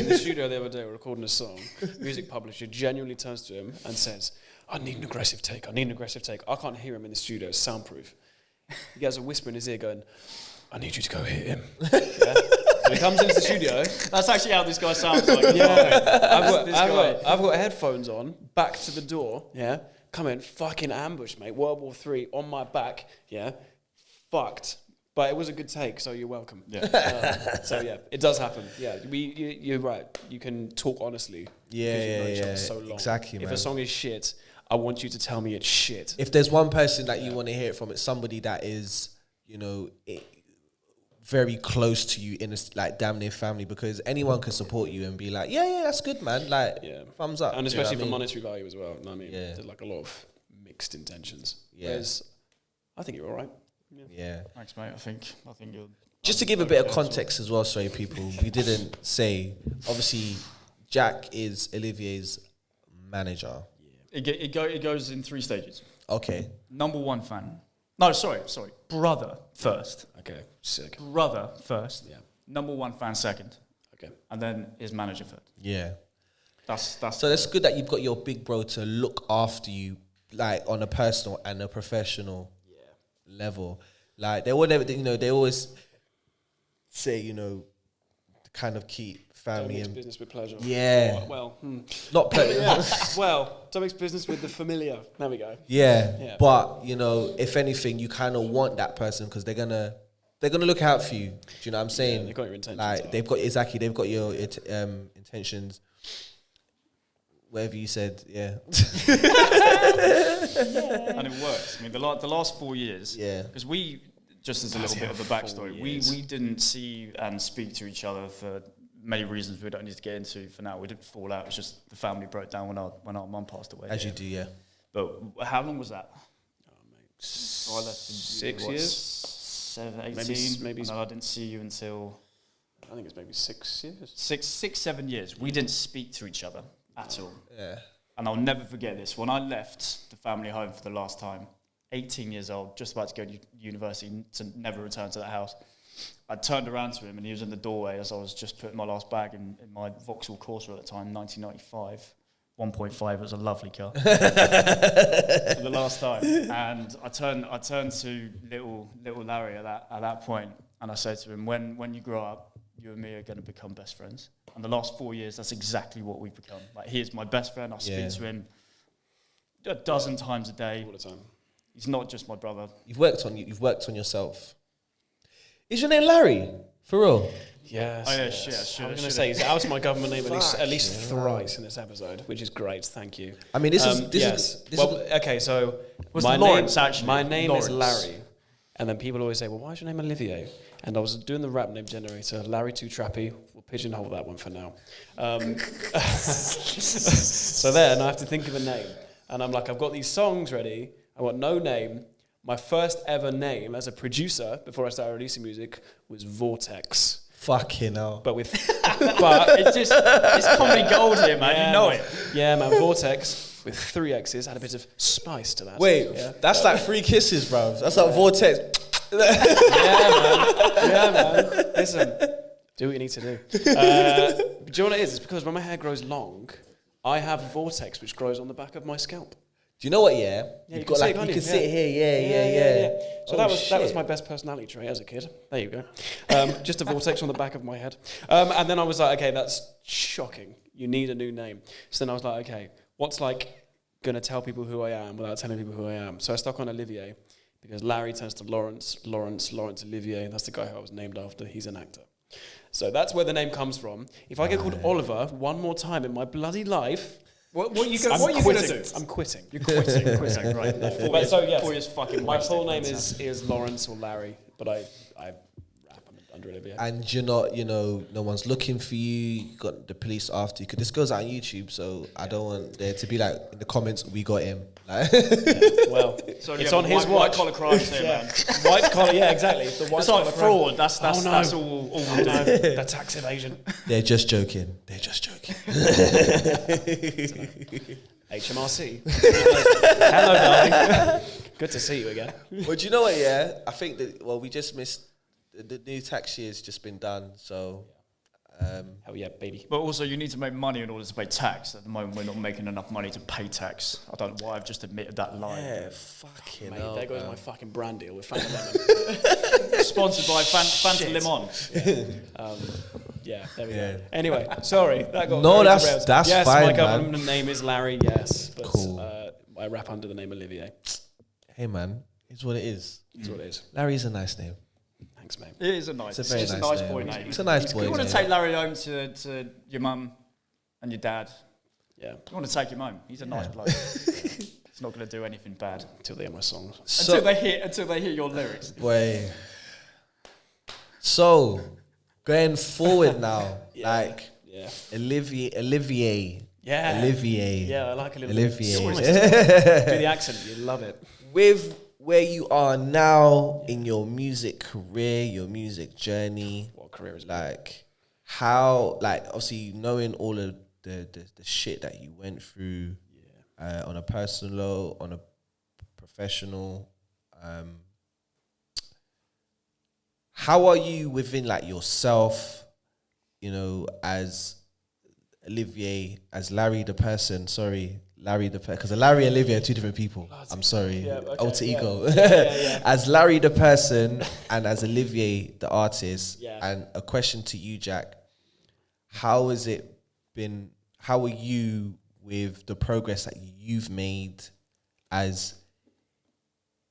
the studio the other day, we're recording a song. Music publisher genuinely turns to him and says, I need an aggressive take. I can't hear him in the studio, it's soundproof. He has a whisper in his ear going, I need you to go hit him. So he comes into the studio. That's actually how this guy sounds like. I've got headphones on, back to the door, come in, fucking ambush, mate. World War III on my back, fucked. But it was a good take, so you're welcome. It does happen. You're right. You can talk honestly. Because you've known each other so long. Exactly, man. If a song is shit, I want you to tell me it's shit. If there's one person that you want to hear it from, it's somebody that is, very close to you in a, like, damn near family, because anyone can support you and be like, that's good, man. Like, thumbs up. And especially for monetary value as well. I mean, there's like a lot of mixed intentions. Whereas, I think you're all right. Thanks, mate. I think you're... Just to give a bit of context as well, sorry, people, we didn't say, obviously, Jack is Olivier's manager. It goes in 3 stages. Okay. Number 1 fan. No, sorry. Brother first. Okay, sick. Brother first. Yeah. Number 1 fan second. Okay. And then his manager third. Yeah. That's so that's good that you've got your big bro to look after you, like, on a personal and a professional level. Like, they always say, to kind of keep family don't and mix business with pleasure. Not pleasure. Don't mix business with the familiar. There we go. But if anything, you kind of want that person because they're gonna look out for you. Do you know what I'm saying? They've got your intentions. Like, they've got your intentions. Whatever you said, And it works. I mean, the last 4 years, because we, just as a little bit of a backstory, we didn't see and speak to each other for many reasons we don't need to get into for now. We didn't fall out. It's just the family broke down when our mum passed away. As you do, But how long was that? Oh, mate. So I left in 6 years? 7, 18. Maybe. And I didn't see you until... I think it's maybe 6 years. 6, 7 years. We didn't speak to each other at all. Yeah. And I'll never forget this. When I left the family home for the last time, 18 years old, just about to go to university, to never return to that house, I turned around to him and he was in the doorway as I was just putting my last bag in my Vauxhall Corsa at the time, 1995. 1.5, it was a lovely car. For the last time. And I turned to little Larry at that point, and I said to him, when you grow up, you and me are going to become best friends. And the last 4 years, that's exactly what we've become. Like, he is my best friend. I speak to him a dozen times a day. All the time. He's not just my brother. You've worked on yourself. Is your name Larry? For real? Yes. Oh, yeah, yes. shit, I was should've. going to say, he's outed my government name at least Fuck, thrice in this episode, which is great. Thank you. I mean, this is okay, so Was my Lawrence, name, actually? my name is Lawrence. Larry, and then people always say, "Well, why is your name Olivier?" And I was doing the rap name generator, Larry Too Trappy. We'll pigeonhole that one for now. So then I have to think of a name, and I'm like, I've got these songs ready. I want no name. My first ever name as a producer before I started releasing music was Vortex. fucking hell. But with It's comedy gold here, man. Yeah, you know man. it. Yeah, man. Vortex with 3 X's had a bit of spice to that. Wait, yeah, that's like 3 kisses, bro. That's like Vortex. yeah, man. Listen, do what you need to do. Do you know what it is? It's because when my hair grows long, I have Vortex, which grows on the back of my scalp. Do you know what? Yeah, Yeah, you've got like you can sit here. Yeah. So Oh, that was shit. my best personality trait as a kid. There you go. Just a vortex on the back of my head. And then I was like, okay, that's shocking. You need a new name. So then I was like, okay, what's like gonna tell people who I am without telling people who I am? So I stuck on Olivier because Larry turns to Lawrence Olivier. That's the guy who I was named after. He's an actor. So that's where the name comes from. If I get called Oliver one more time in my bloody life, What are you I'm going to quitting. do? I'm quitting. You're quitting, right? But so yes, 4 years fucking my wasted. full name is Lawrence or Larry, but I rap under Olivier. And you're not, no one's looking for you. You got the police after you. 'Cause this goes out on YouTube, so I don't want there to be like in the comments, we got him. Like, Well, So it's yeah, on his white watch. collar crimes here, man. White collar, yeah, exactly. The white It's like collar fraud. That's Oh, no. that's all we do. crime. The tax evasion. they're just joking. HMRC. Hello, darling. Good to see you again. Well, do you know what? Yeah, I think that. Well, we just missed the new tax year's just been done. So, Hell yeah, baby. But also, you need to make money in order to pay tax. At the moment, we're not making enough money to pay tax. I don't know why I've just admitted that lie. yeah, fucking Mate, hell, there goes bro. my fucking brand deal with Fanta Lemon. Sponsored by Fanta Limon. Yeah, there we Yeah. go. Anyway, sorry. That got No, very that's- derailed. that's yes, fine, my man. government name is Larry, yes. But Cool. I rap under the name Olivier. Hey, man, it's what it is. That's what it is. Larry's a nice name. Thanks, mate. It is a nice. It's a very just nice a nice name. boy name. It's a nice boy You want to name. take Larry home to your mum and your dad. Yeah, You want to take him home. He's a nice bloke. He's not going to do anything bad until they hear my songs. until they hear your lyrics. Boy. So, going forward now, like Yeah. Olivier. Yeah. Olivier. Yeah, I like a little Olivier. Do the accent, you love it. With where you are now in your music career, your music journey, What career is like how, like obviously knowing all of the shit that you went through, on a personal level, on a professional, how are you within like yourself, as Olivier, as Larry the person, because Larry and Olivier are 2 different people. I'm sorry. Yeah, okay, Alter yeah. ego. Yeah. As Larry the person and as Olivier the artist. Yeah. And a question to you, Jack. How has it been, how are you with the progress that you've made as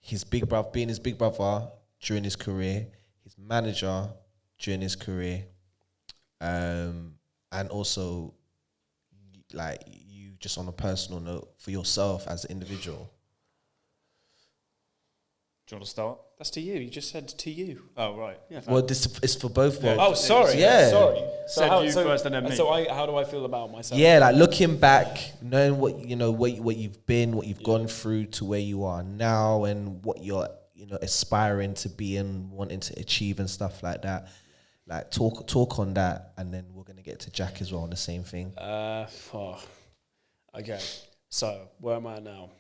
his big brother, being his big brother during his career, his manager during his career, and also like you just on a personal note for yourself as an individual? Do you want to start? That's to you. You just said to you. Oh, right. Yeah. Well, this is for both. Yeah. Well, Oh, sorry. Yeah. Sorry. Said you first and then me. So how do I feel about myself? yeah, like looking back, knowing what what you've been, what you've gone through to where you are now, and what you're aspiring to be and wanting to achieve and stuff like that. Like talk on that, and then we're gonna get to Jack as well on the same thing. Okay. So where am I now?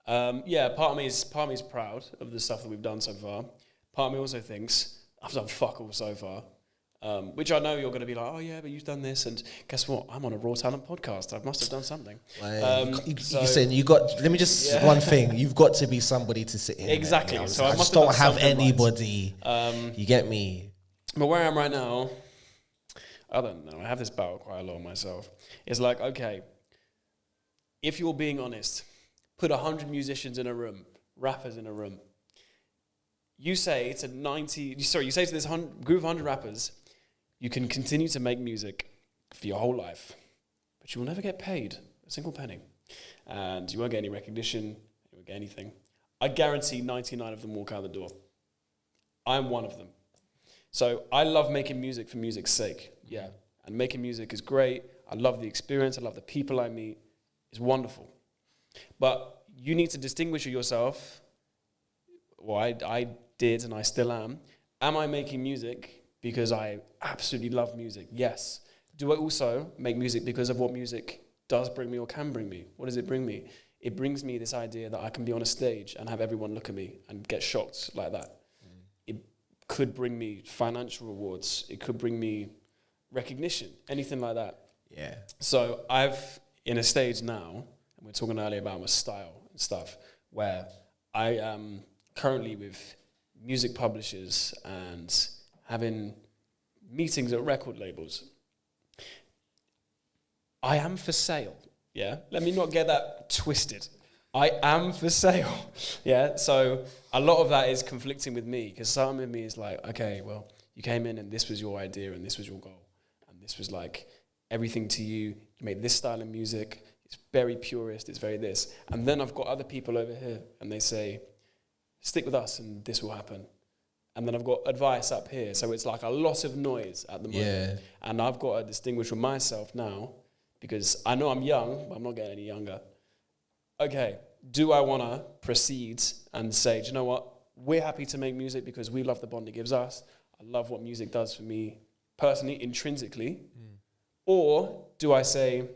Part of me is proud of the stuff that we've done so far. Part of me also thinks I've done fuck all so far. Which I know you're going to be like, oh yeah, but you've done this, and guess what? I'm on a Raw Talent podcast. I must have done something. You're saying you got. Let me just one thing. You've got to be somebody to sit here. Exactly. innit? So I I just must don't have have done something right. anybody. You get me? But where I am right now, I don't know. I have this battle quite a lot myself. It's like, okay, if you're being honest, put 100 musicians in a room, rappers in a room. You say to this group of 100 rappers, you can continue to make music for your whole life, but you will never get paid a single penny. And you won't get any recognition, you won't get anything. I guarantee 99 of them walk out the door. I'm one of them. So I love making music for music's sake, yeah. And making music is great. I love the experience. I love the people I meet. It's wonderful. But you need to distinguish yourself. Well, I did and I still am. Am I making music because I absolutely love music? Yes. Do I also make music because of what music does bring me or can bring me? What does it bring me? It brings me this idea that I can be on a stage and have everyone look at me and get shocked like that. It could bring me financial rewards. It could bring me recognition, anything like that. Yeah. So I've in a stage now, and we were talking earlier about my style and stuff, where I am currently with music publishers and having meetings at record labels. I am for sale, yeah? Let me not get that twisted. I am for sale, yeah? So a lot of that is conflicting with me, because some of me is like, okay, well, you came in and this was your idea and this was your goal. And this was like everything to you. You made this style of music. It's very purist. It's very this. And then I've got other people over here and they say, stick with us and this will happen. And then I've got advice up here. So it's like a lot of noise at the moment. Yeah. And I've got to distinguish with myself now because I know I'm young, but I'm not getting any younger. Okay, do I want to proceed and say, do you know what? We're happy to make music because we love the bond it gives us. I love what music does for me personally, intrinsically. Or do I say,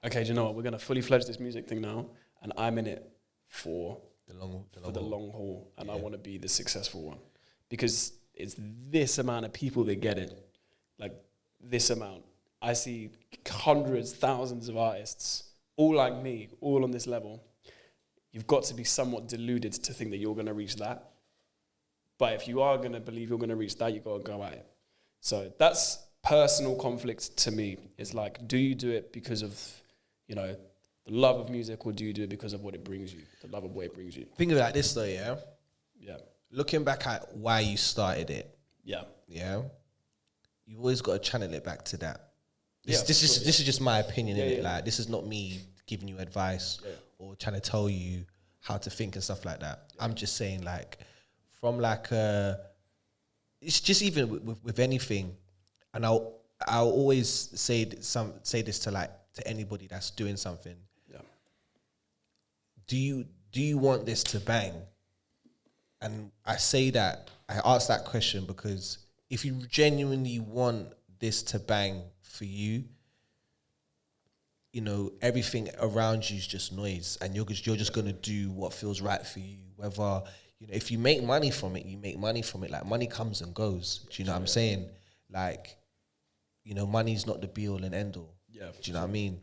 okay, do you know what? We're going to fully fledge this music thing now, and I'm in it for the long haul, and I want to be the successful one. Because it's this amount of people that get it, like this amount. I see hundreds, thousands of artists, all like me, all on this level. You've got to be somewhat deluded to think that you're going to reach that. But if you are going to believe you're going to reach that, you've got to go at it. So that's personal conflict to me. It's like, do you do it because of, you know, the love of music, or do you do it because of what it brings you, the love of what it brings you? Think of it like this though, yeah? Yeah. Looking back at why you started it, Yeah. yeah? You've always got to channel it back to that. Yeah, This is just my opinion in it. Yeah. Like, this is not me giving you advice or trying to tell you how to think and stuff like that. I'm just saying, like, from like it's just even with anything, and I'll always say this to anybody that's doing something. Yeah. Do you want this to bang? And I ask that question because if you genuinely want this to bang for you, you know, everything around you is just noise, and you're just gonna do what feels right for you. Whether, you know, if you make money from it, you make money from it. Like, money comes and goes. Do you know what I'm saying? Like, you know, money's not the be all and end all. Yeah. Do you know what I mean?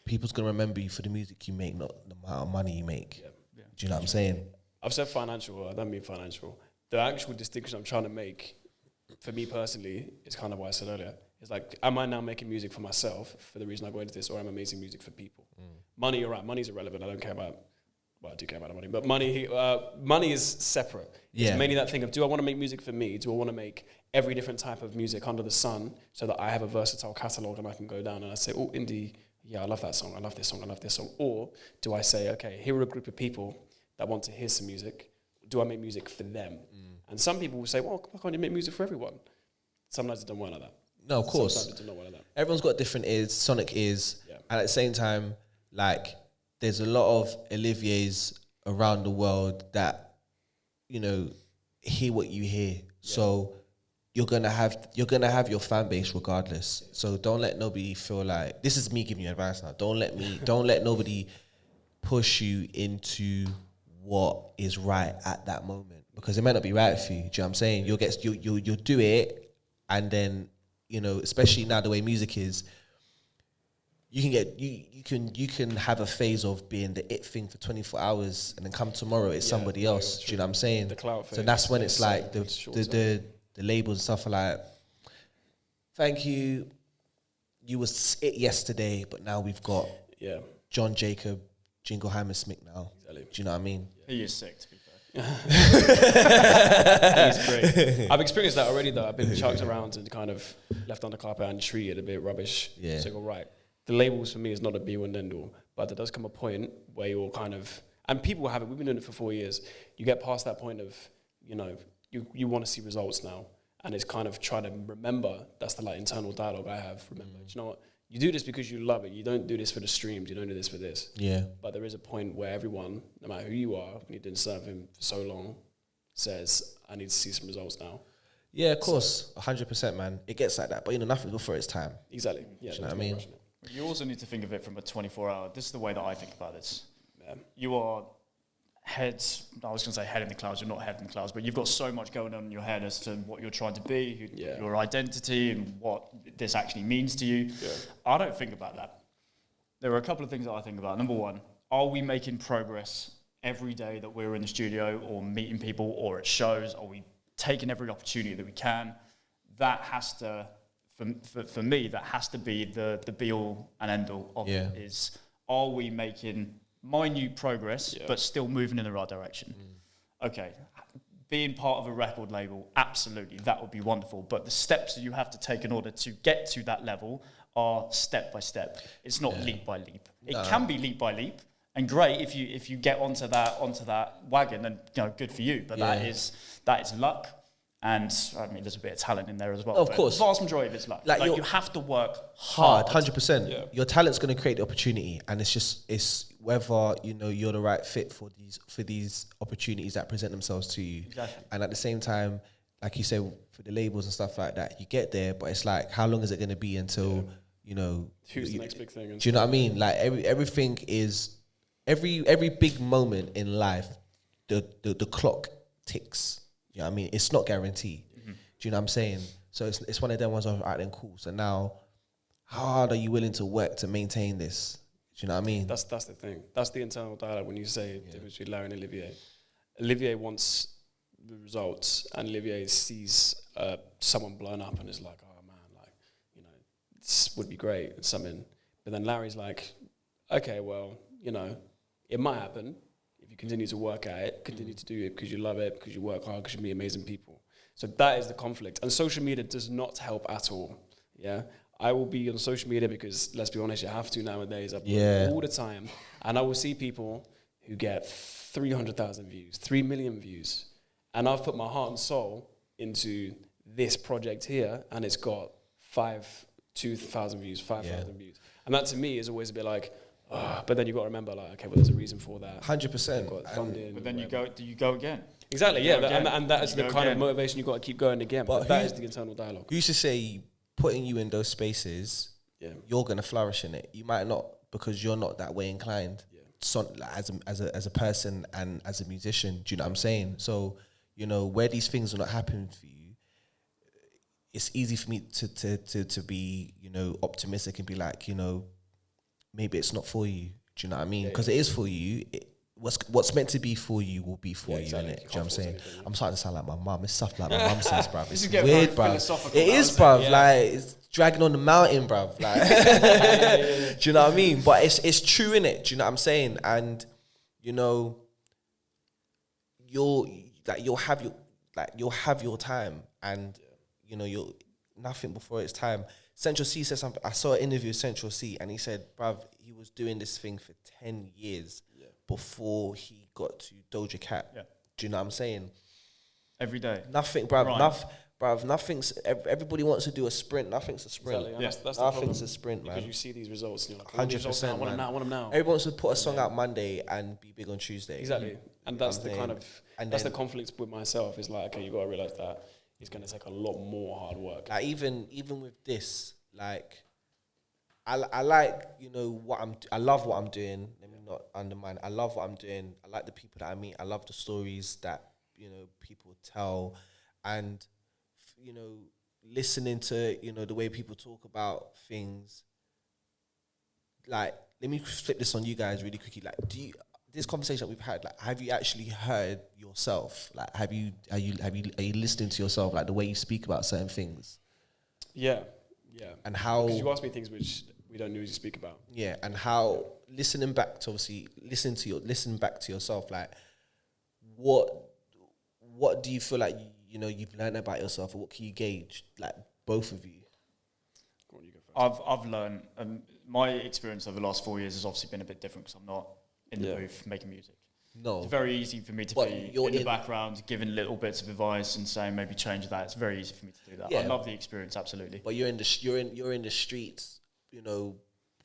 People's gonna remember you for the music you make, not the amount of money you make. Yeah. Do you know what I'm saying? I've said financial, I don't mean financial. The actual distinction I'm trying to make, for me personally, is kind of what I said earlier. It's like, am I now making music for myself for the reason I go into this, or am I making music for people? Money, you're right, money's irrelevant. I don't care about, well, I do care about the money, but money is separate. Yeah. It's mainly that thing of, do I want to make music for me? Do I want to make every different type of music under the sun so that I have a versatile catalogue and I can go down and I say, oh, indie, yeah, I love that song, I love this song, I love this song. Or do I say, okay, here are a group of people that want to hear some music. Do I make music for them? And some people will say, well, why can't you make music for everyone? Sometimes it don't work like that. No, of course. Sometimes it don't work like that. Everyone's got different ears, sonic ears, and at the same time, like, there's a lot of Oliviers around the world that, you know, hear what you hear. So you're gonna have your fan base regardless. So don't let nobody feel like, this is me giving you advice now. Don't let nobody push you into what is right at that moment, because it might not be right for you. Do you know what I'm saying? You'll do it, and then, you know, especially now the way music is, you can have a phase of being the it thing for 24 hours, and then come tomorrow it's somebody else. Do you know what I'm saying? The clout so phase, that's when it's like the the labels and stuff are like, thank you, you was it yesterday, but now we've got John Jacob, Jingle Hammersmith now. Exactly. Do you know what I mean? He is sick, to be fair. He's great. I've experienced that already though. I've been chucked around and kind of left on the carpet and treated a bit rubbish. Yeah. So you go, right, the labels for me is not a be-all and end-all, but there does come a point where you're kind of, and people have it, we've been doing it for 4 years, you get past that point of, you know, you want to see results now, and it's kind of trying to remember, that's the like internal dialogue I have, remember, do you know what, you do this because you love it, you don't do this for the streams, you don't do this for this. Yeah. But there is a point where everyone, no matter who you are, when you've been serving for so long, says, I need to see some results now. Yeah, of course, 100%, man. It gets like that, but you know, nothing before its time. Exactly. Yeah, Do you know what I mean? You also need to think of it from a 24-hour. This is the way that I think about this. Yeah. You are heads. I was going to say head in the clouds. You're not head in the clouds, but you've got so much going on in your head as to what you're trying to be, your identity, and what this actually means to you. Yeah. I don't think about that. There are a couple of things that I think about. Number one, are we making progress every day that we're in the studio or meeting people or at shows? Are we taking every opportunity that we can? That has to, for me, that has to be the be-all and end-all of it, is are we making minute progress but still moving in the right direction? Okay, being part of a record label, absolutely, that would be wonderful, but the steps that you have to take in order to get to that level are step by step. It's not leap by leap. It can be leap by leap, and great if you get onto that wagon, then you know, good for you, but that is luck. And I mean, there's a bit of talent in there as well. Of course. The vast majority of it's luck. Like you have to work hard, hard. 100%. Yeah. Your talent's going to create the opportunity, and it's whether you know you're the right fit for these opportunities that present themselves to you. Exactly. And at the same time, like you said, for the labels and stuff like that, you get there, but it's like, how long is it going to be until you know? Who's the next big thing? Do you know what I mean? Like everything is every big moment in life, the clock ticks. You know what I mean? It's not guaranteed. Do you know what I'm saying? So it's one of them ones of, all right, then cool. So now, how hard are you willing to work to maintain this? Do you know what I mean? That's the thing. That's the internal dialogue when you say the difference between Larry and Olivier. Olivier wants the results, and Olivier sees someone blown up and is like, oh man, like, you know, this would be great, it's something. But then Larry's like, okay, well, you know, it might happen. If you continue to work at it, continue to do it because you love it, because you work hard, because you meet amazing people. So that is the conflict. And social media does not help at all. Yeah. I will be on social media because, let's be honest, you have to nowadays. I put all the time. And I will see people who get 300,000 views, 3 million views. And I've put my heart and soul into this project here, and it's got 2,000 views, 5,000 views. And that to me is always a bit like, but then you got to remember, like, okay, well, there's a reason for that. 100%. Funding. But then you go again. Exactly, yeah, and that is the kind of motivation you got to keep going again. But that is the internal dialogue. Who used to say, putting you in those spaces, you're gonna flourish in it. You might not, because you're not that way inclined. So, like, as a person and as a musician, do you know what I'm saying? So, you know, where these things are not happening for you, it's easy for me to be, you know, optimistic and be like, you know, maybe it's not for you. Do you know what I mean? Because it is for you. What's meant to be for you will be for you, exactly. innit? Do you know what I'm saying? I'm starting to sound like my mum. It's stuff like my mum says, bruv. It's weird, weird, bruv. It is, bruv. Like, it's dragging on the mountain, bruv. Like, do you know what I mean? But it's true, innit? Do you know what I'm saying? And, you know, you'll have your time, and you know, you're nothing before its time. Central C said something. I saw an interview with Central C, and he said, bruv, he was doing this thing for 10 years before he got to Doja Cat. Yeah. Do you know what I'm saying? Every day. Nothing, bruv. Bruv, nothing's. Everybody wants to do a sprint. Nothing's a sprint. Exactly. That's nothing's a sprint, man. Because you see these results, and you're like, 100%. I want them now. Everyone wants to put a song out Monday and be big on Tuesday. Exactly, and that's the kind of that's the conflict with myself. Is like, okay, you got to realize that it's going to take a lot more hard work. Like even with this, like I like, you know, I love what I'm doing. Let me not undermine. I love what I'm doing. I like the people that I meet. I love the stories that, you know, people tell, and you know, listening to, you know, the way people talk about things. Like, let me flip this on you guys really quickly. Like, this conversation that we've had, like, have you actually heard yourself? Like, are you listening to yourself, like the way you speak about certain things? Yeah. And how, because you ask me things which we don't usually speak about. Yeah, and how listening back to yourself, like, what do you feel like you've learned about yourself, or what can you gauge, like both of you? Go on, you go first. I've learned, my experience over the last 4 years has obviously been a bit different because I'm not in the booth making music. No, it's very easy for me to But be you're in the in- background, giving little bits of advice and saying maybe change that. It's very easy for me to do that. Yeah. I love the experience, absolutely. but you're in the streets,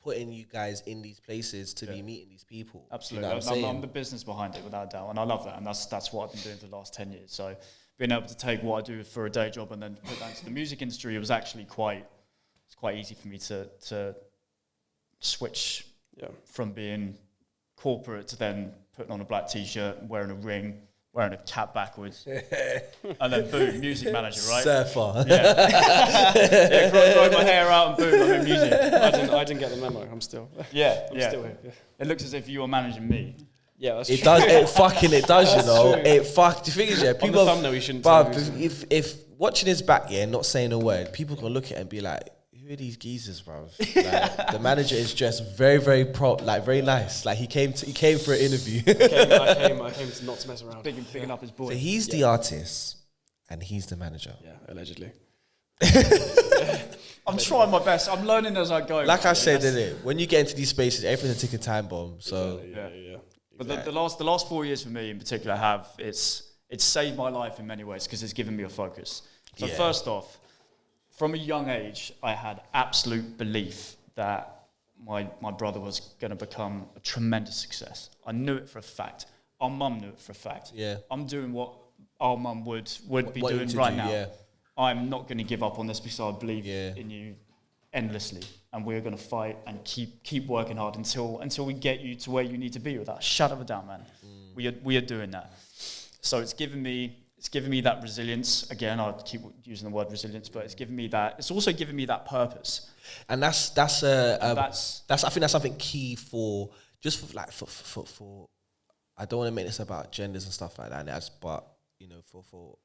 putting you guys in these places to be meeting these people. Absolutely, You know what I'm saying? I'm the business behind it without a doubt, and I love that, and that's what I've been doing for the last 10 years. So being able to take what I do for a day job and then put that into the music industry, it was actually quite easy for me to switch from being corporate to then putting on a black t-shirt, wearing a ring, wearing a cap backwards, and then boom, music manager, right? Surfer. Yeah, growing my hair out and boom, I'm in music. I didn't get the memo. I'm still I'm still here. Yeah, It looks as if you were managing me. that's It true. does. It does. That's true. The thing is, On people. the thumbnail, you shouldn't. Bruv, tell me who's- if watching his back, not saying a word, people can look at it and be like, "Who are these geezers, bruv?" Like, the manager is dressed very, very very nice. Like he came for an interview. I came to not to mess around. Picking up his boy. So he's the artist, and he's the manager. Yeah, allegedly. I'm trying my best. I'm learning as I go. Like I said, That's- innit? When you get into these spaces, everything's a ticking time bomb. So Yeah. But the last 4 years for me in particular it's saved my life in many ways because it's given me a focus. So Yeah. first off, from a young age, I had absolute belief that my brother was going to become a tremendous success. I knew it for a fact. Our mum knew it for a fact. Yeah. I'm doing what our mum would be What you doing to right do, now. yeah. I'm not going to give up on this because I believe Yeah. in you endlessly, and we're going to fight and keep working hard until we get you to where you need to be without a shadow of a doubt, man. We are doing that. So it's given me that resilience. Again, I keep using the word resilience, but it's given me that. It's also given me that purpose. and that's I think that's something key for I don't want to make this about genders and stuff like that. But for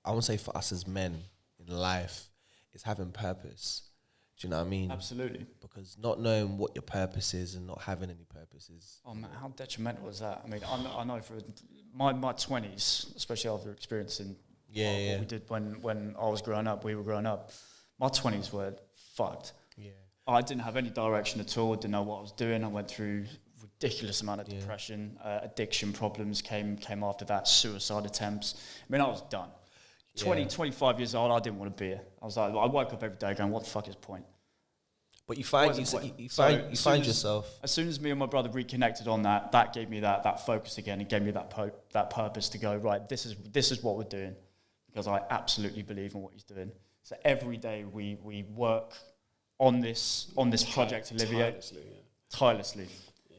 I want to say for us as men in life, is having purpose. Do you know what I mean? Absolutely. Because not knowing what your purpose is and not having any purpose is. Oh man, how detrimental is that? I mean, I know for my 20s, especially after experiencing what we did when I was growing up, we were growing up. My 20s were fucked. Yeah. I didn't have any direction at all. Didn't know what I was doing. I went through ridiculous amount of depression, addiction problems came after that, suicide attempts. I mean, I was done. 25 years old, I didn't want to be here. I was like, I woke up every day going, what the fuck is the point? But you find What is the point? you So find as soon as- yourself. As soon as me and my brother reconnected on that gave me that focus again. It gave me that purpose to go, right, this is what we're doing, because I absolutely believe in what he's doing. So every day we work on this project, Olivier, tirelessly.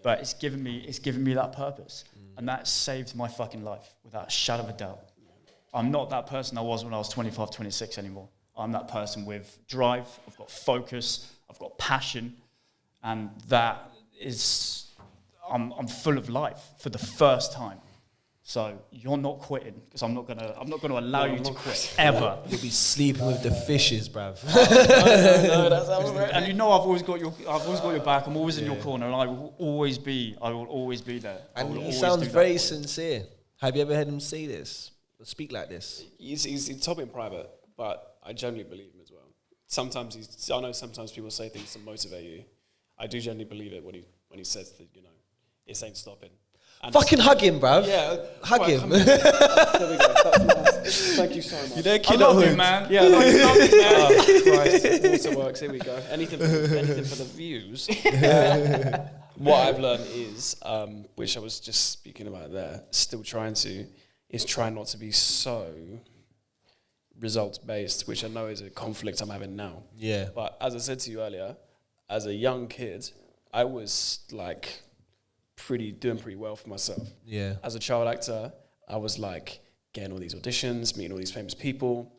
But it's given me that purpose, and that saved my fucking life without a shadow of a doubt. I'm not that person I was when I was 25, 26 anymore. I'm that person with drive, I've got focus, I've got passion, and that is, I'm full of life for the first time. So you're not quitting, because I'm not gonna allow you to quit ever. You'll be sleeping with the fishes, bruv. No, that's And I've always got your back. I'm always in your corner, and I will always be there. I And will he always sounds do that very for you. sincere. Have you ever heard him say this? Or speak like this? He told me in private, but I genuinely believe him as well. I know sometimes people say things to motivate you. I do genuinely believe it when he says that, it ain't stopping. And Fucking hug him, bruv. yeah, Hug right, him. come on. There we go. Thank you so much. know, I love you, man. Yeah, I love you, man. Oh, Christ. Waterworks, here we go. Anything for the views. What I've learned is, which I was just speaking about there, is try not to be so results-based, which I know is a conflict I'm having now. Yeah. But as I said to you earlier, as a young kid, I was like doing pretty well for myself. Yeah. As a child actor, I was like getting all these auditions, meeting all these famous people,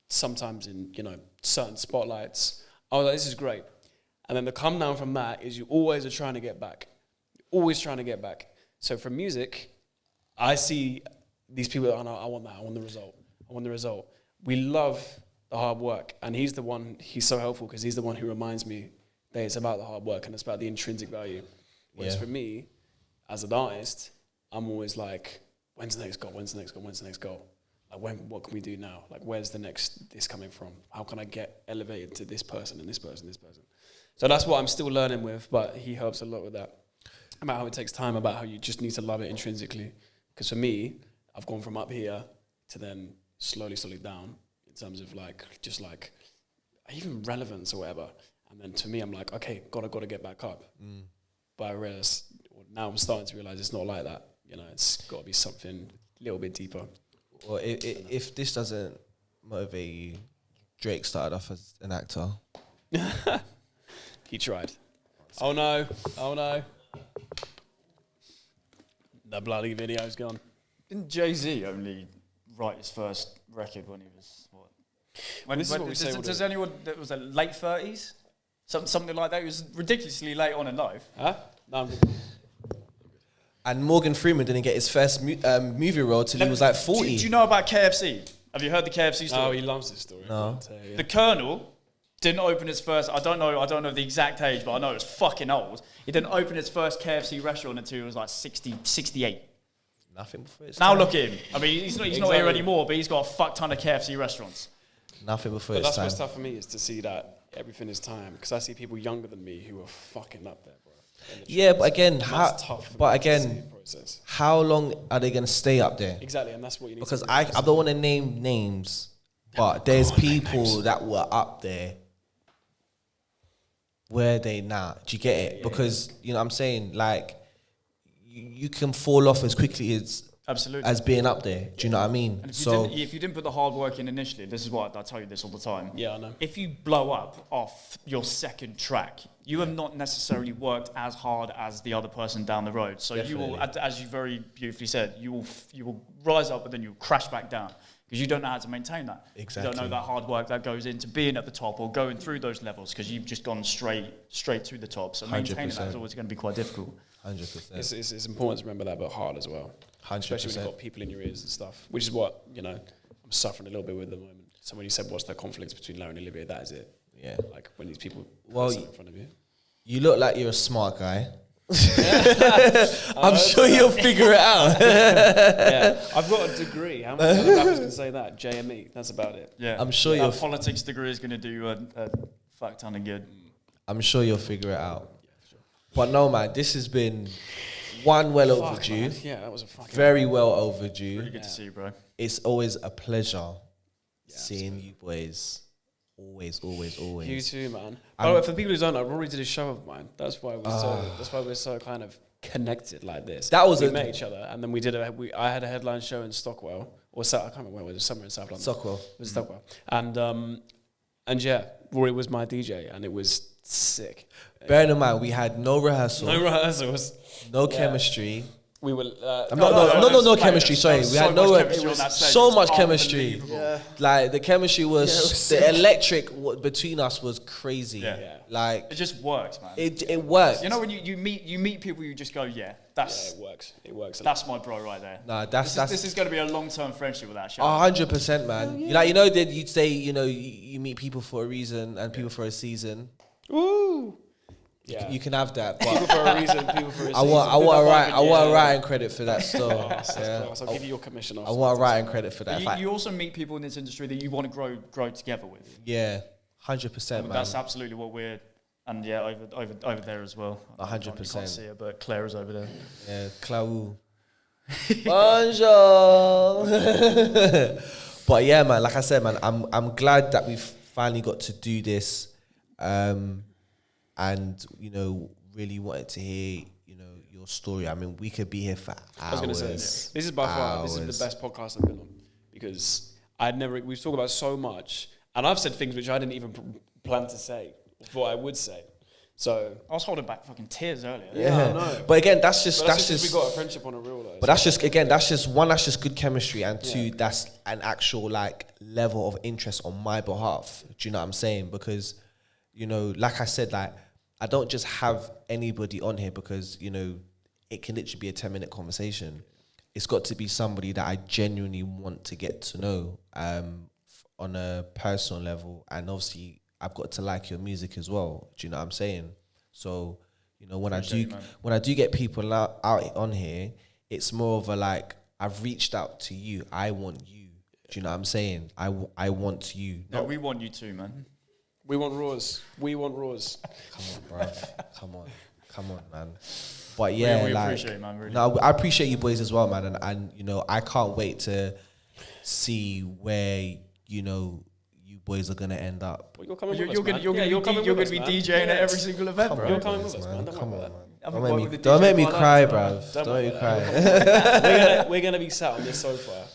sometimes in, certain spotlights. I was like, this is great. And then the come down from that is you always are trying to get back. Always trying to get back. So for music, I see these people that I want that. I want the result. I want the result. We love the hard work. And he's so helpful because he's the one who reminds me that it's about the hard work and it's about the intrinsic value. Whereas for me, as an artist, I'm always like, when's the next goal? When's the next goal? When's the next goal? Like, what can we do now? Like, where's the next this coming from? How can I get elevated to this person and this person, this person? So that's what I'm still learning with, but he helps a lot with that. About how it takes time, about how you just need to love it intrinsically. Because for me, I've gone from up here to then slowly down in terms of like, just like, even relevance or whatever. And then to me, I'm like, okay, gotta get back up. But I realize, now I'm starting to realize it's not like that. You know, it's got to be something a little bit deeper. Well, if this doesn't motivate you, Drake started off as an actor. He tried. Oh no. The bloody video's gone. Didn't Jay-Z only write his first record when he was what? This is what we say. Does anyone that was late 30s? Something like that. It was ridiculously late on in life. Huh? No. And Morgan Freeman didn't get his first movie role till he was like 40. Do you know about KFC? Have you heard the KFC story? Oh, he loves this story. No. You, The Colonel didn't open his first. I don't know the exact age, but I know it's fucking old. He didn't open his first KFC restaurant until he was like 68. Nothing before his Now time. look at him. I mean, he's not here anymore, but he's got a fuck ton of KFC restaurants. Nothing before But his that's time. what's tough for me, is to see that everything is time. Because I see people younger than me who are fucking up there, bro. Yeah, but again, And that's tough for but me to see again, the process. how long are they gonna stay up there? Exactly, and that's what you need Because to I don't want to name names, but there's people that were up there. Where are they now? Do you get it? Because you know what I'm saying, like you can fall off as quickly as being up there. Do you know what I mean? And So if you didn't put the hard work in initially, this is what I tell you this all the time. Yeah, I know. If you blow up off your second track, you have not necessarily worked as hard as the other person down the road. So you will, as you very beautifully said, you will rise up, but then you'll crash back down because you don't know how to maintain that. Exactly. You don't know that hard work that goes into being at the top or going through those levels because you've just gone straight to the top. So maintaining that is always going to be quite difficult. 100%. It's important to remember that, but hard as well. 100%. Especially when you've got people in your ears and stuff, which is what, you know, I'm suffering a little bit with at the moment. So when you said what's the conflict between Larry and Olivier, that is it. Yeah. Like when these people Well, in front of you. You look like you're a smart guy. I'm sure you'll figure it out. Yeah, I've got a degree. How many other rappers can say that? JME, that's about it. Yeah, I'm sure your politics degree is going to do a fuck ton of good. I'm sure you'll figure it out. But no, man, this has been one well overdue. Man. Yeah, that was a fucking Very well overdue. Really good to see you, bro. It's always a pleasure seeing you boys. Always. You too, man. By the way, for the people who don't know, Rory did a show of mine. That's why we're so kind of connected like this. That was we met each other, and then we did I had a headline show in Stockwell, or I can't remember where it was, somewhere in South London. Stockwell. It was Stockwell, and yeah, Rory was my DJ, and it was sick. Bearing in mind, we had no rehearsal, No rehearsals, no chemistry. We were No chemistry. Sorry, we had no chemistry on that stage. so It was much chemistry. unbelievable. Like the chemistry was the electric between us was crazy. Yeah. Like It just works, man. it worked. You know when you meet people, you just go, yeah, that's it works. It works. that's my bro right there. Nah, This is going to be a long-term friendship with that show. 100%, man. You know that you'd say you meet people for a reason and people for a season. Woo! Yeah. You can have that, People but for a reason. People for a I season. want a writing credit for that still. That's class. I'll give you your commission. I want a writing credit for that. You also meet people in this industry that you want to grow together with. Yeah, 100%, man. That's absolutely what we're, and yeah, over there as well. 100%. You can't see her, but Claire is over there. Yeah, Clau. Bonjour. But yeah, man, like I said, man, I'm glad that we've finally got to do this. And really wanted to hear your story. I mean, we could be here for hours. I was going to say, this is by far the best podcast I've been on, because we've talked about so much, and I've said things which I didn't even plan to say, what I would say. So I was holding back fucking tears earlier. I know. But again, that's just we got a friendship on a real though. But that's just good chemistry, and two, that's an actual like level of interest on my behalf. Do you know what I'm saying? Because like I said, like I don't just have anybody on here because it can literally be a 10-minute conversation. It's got to be somebody that I genuinely want to get to know on a personal level, and obviously I've got to like your music as well. Do you know what I'm saying? So when I do get people out on here, it's more of a like I've reached out to you. I want you. Do you know what I'm saying? I want you. No, we want you too, man. We want Rorz. We want Rorz. Come on, bruv. Come on, man. But yeah, we like, appreciate it, man. Really. no, I appreciate you boys as well, man. And you know, I can't wait to see where, you know, you boys are gonna end up. Well, you're coming You're with us, gonna man. you're Yeah, gonna with be us, man. DJing at every single event, bro. You're coming with us, man. Don't Come worry on, about man. I've worked with the Don't make me DJ cry, quite a lot, bruv. Don't Don't worry make me about cry. We're gonna be sat on this sofa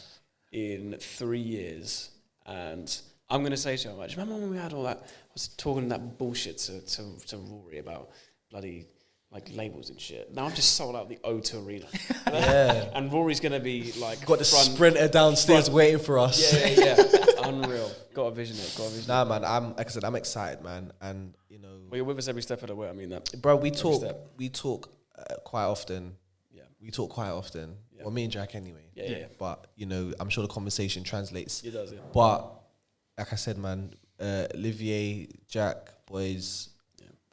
in 3 years, and I'm gonna say to you, like, remember when we had all that? I was talking that bullshit to Rory about bloody like labels and shit. Now I've just sold out the O2 Arena, Yeah. and Rory's gonna be like Got the sprinter downstairs waiting for us. Yeah. Unreal. Got a vision it. Nah, man. Like I said, I'm excited, man. And you know, Well, you're with us every step of the way. I mean that. bro, we step. talk quite often. Yeah. We talk quite often. Yeah. Well, me and Jack anyway. Yeah. But you know, I'm sure the conversation translates. It does. Yeah. But like I said, man, Olivier, Jack, boys,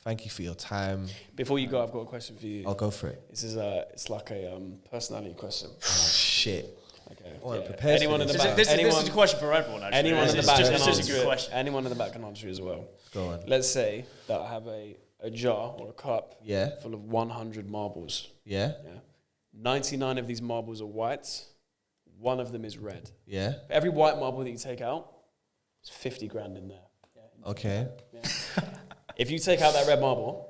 thank you for your time. Before you go, I've got a question for you. I'll go for it. This is it's like a personality question. Shit. Okay. I wasn't prepared for Anyone in the this. back? This anyone, is a question for everyone, actually. anyone in the It's back just- can it's just a answer good it. question. Anyone in the back can answer it as well. Go on. Let's say that I have a jar or a cup Yeah. full of 100 marbles. Yeah. Yeah. 99 of these marbles are white. One of them is red. Yeah. For every white marble that you take out, there's 50 grand in there. Okay. Yeah. If you take out that red marble,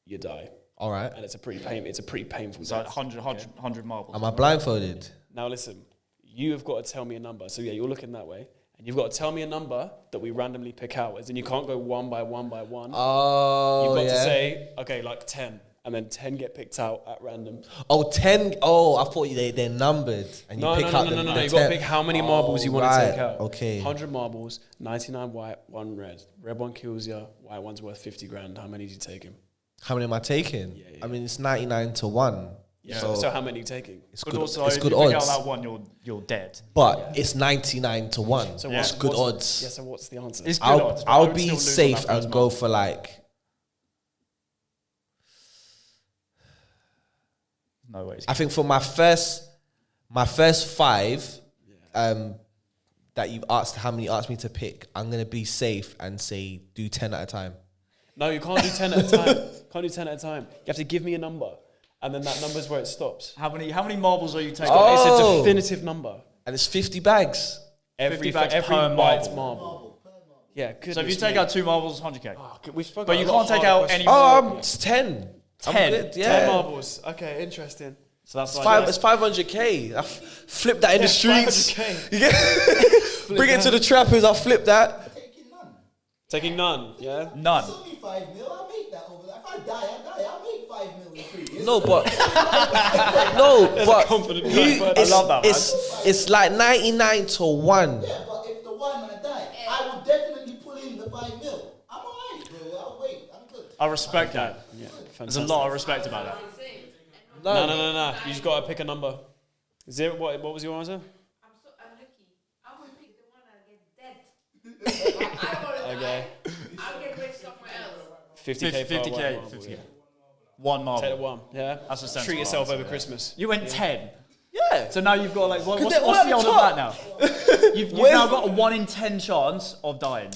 you die, All right. and it's a pretty painful It's like death. 100 marbles. Am I blindfolded? Now listen, you have got to tell me a number. So yeah, you're looking that way, and you've got to tell me a number that we randomly pick out. As in, you can't go one by one by one. Oh, You've got yeah. to say, okay, like 10, and then 10 get picked out at random. Oh, 10. Oh, I thought they're numbered. And No, you no, pick no, out no, the no, no. the You've got to 10. pick how many marbles you want to right. take out. Okay. 100 marbles, 99 white, 1 red. Red one kills you, white one's worth 50 grand. How many do you take him? How many am I taking? Yeah. I mean, it's 99 to 1. Yeah. So, So how many are you taking? it's But good. also, It's if good you pick out odds. that one, you're dead. But it's 99 to 1. So It's what- good what's- odds. Yeah, so what's the answer? It's good odds. but I I'll would still be lose on safe that first and go marble. for like. No way. I think for my first 5, that you've asked, how many you asked me to pick, I'm gonna be safe and say do 10 at a time. No, you can't do 10 at a time. Can't do 10 at a time. You have to give me a number, and then that number's where it stops. How many marbles are you taking? Oh. It's a definitive number. And it's 50 bags. 50 bags every per white marble. marble. Yeah, good. So if you take out 2 marbles, 100k. We've spoken But you about a lot can't take harder out questions. any Oh, more. it's 10. 10? I'm good, 10 yeah. marbles. Okay, interesting. So that's It's 500k. I flip that in the streets. 500K. You get- Bring it to the trappers. I'll flip that. Taking none. Taking none, yeah? none. It's only 5 mil. I'll make that over there. If I die, I die. I'll make 5 mil in 3 years. No, but but confident guy, you- but- it's, I love that, man. it's like 99 to 1. Yeah, but if the one I die, I would definitely put in the 5 mil. I'm alright, bro. I'll wait. I'm good. I respect that. Yeah, There's a lot of respect about that. No. You just gotta pick a number. What was your answer? I'm so unlucky. I will pick the one that get dead. I don't want to Okay. die. I'll get rich somewhere else. 50k. per 50k. white marble, 50k. yeah. One Take the marble. one, yeah? That's a sensible Treat yourself answer, over yeah. Christmas. You went 10. Yeah. So now you've got like, what's they're all the at the odds of top. that now? You've now got a 1 in 10 chance of dying.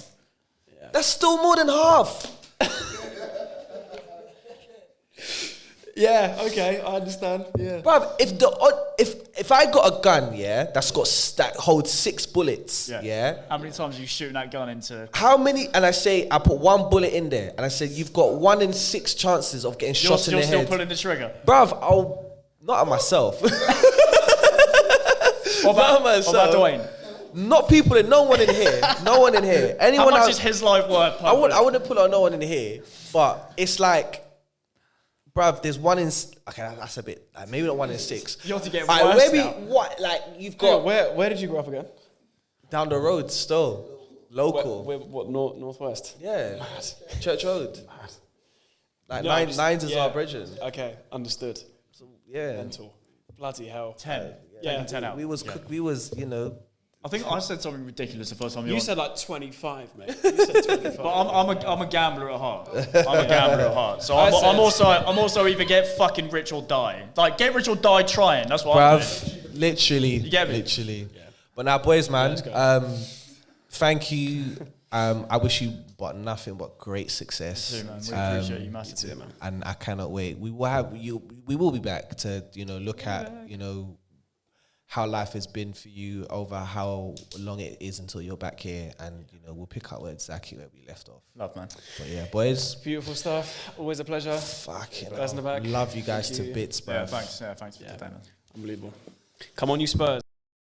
That's still more than half. Yeah, okay, I understand. Yeah. Bruv, if I got a gun, yeah, that holds 6 bullets, yeah. How many times are you shooting that gun into? How many? And I say I put 1 bullet in there, and I said you've got 1 in 6 chances of getting shot in You're the still head. pulling the trigger. Bruv, I'll not at myself. What Not about myself. Dwayne? Not people in. No one in here. No one in here. How Anyone much else? is his life worth? per I bullet? wouldn't pull out no one in here, but it's like, bruv, there's 1 in. Okay, that's a bit. Like, maybe not 1 in 6. You have to get Alright, worse maybe now. what? Like you've got Where did you grow up again? down the road still, local. What, northwest? Yeah, Church Road. Like No, nines is yeah. our brethren. Okay, understood. Yeah, Mental. Bloody hell. 10. Taking 10 out. we was Yeah. we was I think I said something ridiculous the first time you You were. said like 25, mate. You said 25. But I'm a gambler at heart. I'm a gambler at heart. So I'm also either get fucking rich or die. Like get rich or die trying. That's what I'm doing. bruv. Literally. You get me? Literally. Yeah. But now, boys, man, let's go. thank you. I wish you but nothing but great success. Too, man. We appreciate you massively. too, man. And I cannot wait. We will have you. We will be back to look at how life has been for you over how long it is until you're back here, and we'll pick up exactly where we left off. Love, man. But yeah, boys, Beautiful stuff. Always a pleasure. fucking Guys in the back. love you guys Thank to you. bits, bro. Yeah, thanks. Yeah, thanks for today, man. Unbelievable. Come on, you Spurs.